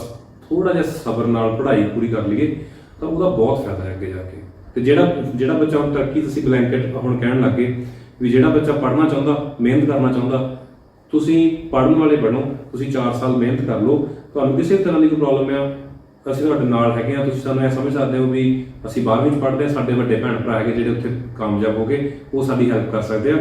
ਥੋੜਾ ਜਿਹਾ ਸਬਰ ਨਾਲ ਪੜ੍ਹਾਈ ਪੂਰੀ ਕਰ ਲਈਏ ਤਾਂ ਉਹਦਾ ਬਹੁਤ ਫਾਇਦਾ ਹੈ ਅੱਗੇ ਜਾ ਕੇ। ਤੇ ਜਿਹੜਾ ਬੱਚਾ ਹੁਣ ਤਰੱਕੀ, ਤੁਸੀਂ ਬਲੈਂਕਟ ਹੁਣ ਕਹਿਣ ਲੱਗੇ ਵੀ ਜਿਹੜਾ ਬੱਚਾ ਪੜ੍ਹਨਾ ਚਾਹੁੰਦਾ, ਮਿਹਨਤ ਕਰਨਾ ਚਾਹੁੰਦਾ, ਤੁਸੀਂ ਪੜ੍ਹਨ ਵਾਲੇ ਬਣੋ, ਤੁਸੀਂ 4 ਸਾਲ ਮਿਹਨਤ ਕਰ ਲਓ, ਤੁਹਾਨੂੰ ਕਿਸੇ ਵੀ ਤਰ੍ਹਾਂ ਦੀ ਕੋਈ ਪ੍ਰੋਬਲਮ ਆ ਅਸੀਂ ਤੁਹਾਡੇ ਨਾਲ ਹੈਗੇ ਆ। ਤੁਸੀਂ ਸਾਨੂੰ ਇਹ ਸਮਝ ਸਕਦੇ ਹੋ ਵੀ ਅਸੀਂ 12ਵੀਂ 'ਚ ਪੜ੍ਹਦੇ ਆ, ਸਾਡੇ ਵੱਡੇ ਭੈਣ ਭਰਾ ਹੈਗੇ ਜਿਹੜੇ ਉੱਥੇ ਕਾਮਯਾਬ ਹੋ ਗਏ, ਉਹ ਸਾਡੀ ਹੈਲਪ ਕਰ ਸਕਦੇ ਆ।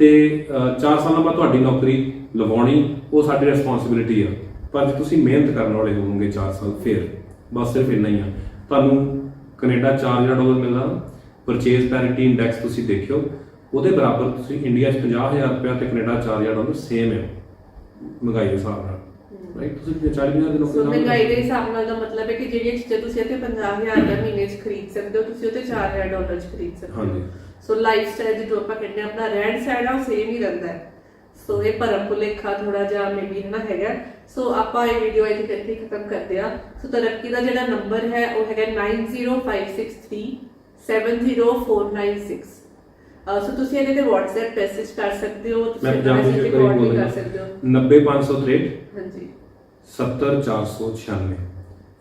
ਤੇ 4 ਸਾਲਾਂ ਬਾਅਦ ਤੁਹਾਡੀ ਨੌਕਰੀ ਲਵਾਉਣੀ ਉਹ ਸਾਡੀ ਰਿਸਪੌਂਸਿਬਿਲਿਟੀ ਆ। ਪਰ ਜੇ ਤੁਸੀਂ ਮਿਹਨਤ ਕਰਨ ਵਾਲੇ ਹੋਵੋਗੇ 4 ਸਾਲ, ਫਿਰ ਬਸ ਸਿਰਫ ਇੰਨਾ ਹੀ ਆ। ਤੁਹਾਨੂੰ ਕੈਨੇਡਾ $4000 ਮਿਲਦਾ। ਪਰਚੇਜ਼ ਪੈਰਿਟੀ ਇੰਡੈਕਸ ਤੁਸੀਂ ਦੇਖਿਓ, ਉਹਦੇ ਬਰਾਬਰ ਤੁਸੀਂ ਇੰਡੀਆ 'ਚ $50,000 ਤੇ ਕੈਨੇਡਾ $4000 ਸੇਮ ਹੈ ਮਹਿੰਗਾਈ ਦੇ ਹਿਸਾਬ ਨਾਲ, ਰਾਈਟ? ਤੁਸੀਂ 40,000 ਦੀ ਨੌਕਰੀ ਮਹਿੰਗਾਈ ਦੇ ਹਿਸਾਬ ਨਾਲ ਦਾ ਮਤਲਬ ਹੈ ਕਿ ਜਿਹੜੀਆਂ ਚੀਜ਼ਾਂ ਤੁਸੀਂ ਇੱਥੇ 50,000 ਦਾ ਮਹੀਨੇ 'ਚ ਖਰੀਦ ਸਕਦੇ ਹੋ, ਤੁਸੀਂ ਉੱਥੇ $4000 'ਚ ਖਰੀਦ ਸਕਦੇ ਹੋ। ਹਾਂਜੀ। ਸੋ ਲਾਈਫ ਸਟਾਈਲ ਜਦੋਂ ਆਪਾਂ ਕਹਿੰਦੇ ਆਪਣਾ ਰਹਿਣ ਸਹਿਣ ਆ ਉਹ ਸੇਮ ਹੀ ਰਹਿੰਦਾ ਹੈ। ਸੋ ਇਹ ਭਰਮ ਭੁਲੇਖਾ ਥੋੜਾ ਜਿਹਾ ਮੇਬੀ ਹੈ ਨਾ ਹੈਗਾ। ਸੋ ਆਪਾਂ ਇਹ ਵੀਡੀਓ ਇੱਥੇ ਖਤਮ ਕਰਦੇ ਆ। ਸੋ ਤਰੱਕੀ ਦਾ ਜਿਹੜਾ ਨੰਬਰ ਹੈ ਉਹ ਹੈਗਾ 9056370496। ਸੋ ਤੁਸੀਂ ਇਹਦੇ ਤੇ WhatsApp ਮੈਸੇਜ ਕਰ ਸਕਦੇ ਹੋ, ਤੁਸੀਂ ਮੈਸੇਜ ਰਿਕਾਰਡ ਵੀ ਕਰ ਸਕਦੇ ਹੋ। 90563 ਹਾਂਜੀ 70496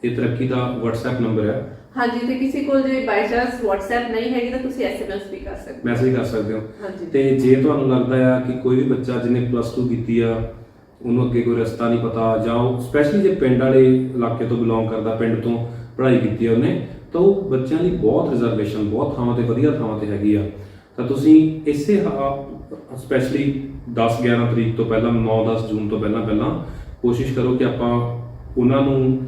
ਇਹ ਤਰੱਕੀ ਦਾ WhatsApp ਨੰਬਰ ਹੈ। ਹਾਂਜੀ, ਤੇ ਕਿਸੇ ਕੋਲ ਜੇ ਬਾਈ ਚਾਂਸ WhatsApp ਨਹੀਂ ਹੈਗੀ ਤਾਂ ਤੁਸੀਂ SMS ਵੀ ਕਰ ਸਕਦੇ ਹੋ, ਮੈਸੇਜ ਕਰ ਸਕਦੇ ਹੋ। ਹਾਂਜੀ। ਤੇ ਜੇ ਤੁਹਾਨੂੰ ਲੱਗਦਾ ਆ ਕਿ ਕੋਈ ਵੀ ਬੱਚਾ ਜਿਹਨੇ +2 ਕੀਤੀ ਆ, ਉਹਨੂੰ ਅੱਗੇ ਕੋਈ ਰਸਤਾ ਨਹੀਂ ਪਤਾ, ਜਾਂ ਉਹ ਸਪੈਸ਼ਲੀ ਜੇ ਪਿੰਡ ਵਾਲੇ ਇਲਾਕੇ ਤੋਂ ਬਿਲੋਂਗ ਕਰਦਾ, ਪਿੰਡ ਤੋਂ ਪੜ੍ਹਾਈ ਕੀਤੀ ਆ ਉਹਨੇ, ਤਾਂ ਉਹ ਬੱਚਿਆਂ ਲਈ ਬਹੁਤ ਰਿਜ਼ਰਵੇਸ਼ਨ ਬਹੁਤ ਥਾਵਾਂ ਤੇ, ਵਧੀਆ ਥਾਵਾਂ ਤੇ ਹੈਗੀ ਆ। ਤਾਂ ਤੁਸੀਂ ਇਸੇ ਸਪੈਸ਼ਲੀ 10-11 ਤਰੀਕ ਤੋਂ ਪਹਿਲਾਂ, 9-10 ਜੂਨ ਤੋਂ ਪਹਿਲਾਂ ਕੋਸ਼ਿਸ਼ ਕਰੋ ਕਿ ਆਪਾਂ ਉਹਨਾਂ ਨੂੰ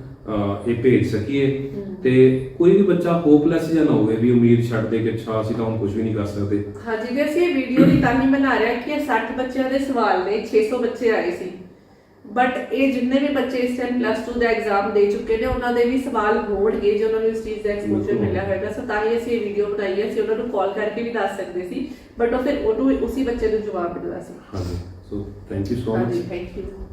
ਇਹ ਭੇਜ ਸਕੀਏ। ਤੇ ਕੋਈ ਵੀ ਬੱਚਾ ਹੋਪਲੈਸ ਜਾਂ ਨਾ ਹੋਵੇ ਵੀ ਉਮੀਦ ਛੱਡ ਦੇ ਕਿ ਅੱਛਾ ਅਸੀਂ ਤਾਂ ਹੁਣ ਕੁਝ ਵੀ ਨਹੀਂ ਕਰ ਸਕਦੇ। ਹਾਂਜੀ, ਤੇ ਅਸੀਂ ਇਹ ਵੀਡੀਓ ਦੀ ਤਾਂ ਹੀ ਬਣਾ ਰਹੇ ਕਿ 60 ਬੱਚਿਆਂ ਦੇ ਸਵਾਲ ਨੇ, 600 ਬੱਚੇ ਆਏ ਸੀ, ਬਟ ਇਹ ਜਿੰਨੇ ਵੀ ਬੱਚੇ ਇਸ ਟਾਈਮ +2 ਦਾ ਐਗਜ਼ਾਮ ਦੇ ਚੁੱਕੇ ਨੇ ਉਹਨਾਂ ਦੇ ਵੀ ਸਵਾਲ ਹੋਣਗੇ ਜੇ ਉਹਨਾਂ ਨੂੰ ਇਸ ਚੀਜ਼ ਦਾ ਐਕਸਪੋਜ਼ਰ ਮਿਲਿਆ ਹੋਵੇਗਾ। ਸੋ ਤਾਂ ਹੀ ਅਸੀਂ ਇਹ ਵੀਡੀਓ ਬਣਾਈ ਹੈ। ਅਸੀਂ ਉਹਨਾਂ ਨੂੰ ਕਾਲ ਕਰਕੇ ਵੀ ਦੱਸ ਸਕਦੇ ਸੀ, ਬਟ ਉਹ ਫਿਰ ਉਹਨੂੰ ਉਸੇ ਬੱਚੇ ਨੂੰ ਜਵਾਬ ਮਿਲਦਾ ਸੀ। ਹਾਂਜੀ, so thank you so much. ਹਾਂਜੀ, ਥੈਂਕ ਯੂ।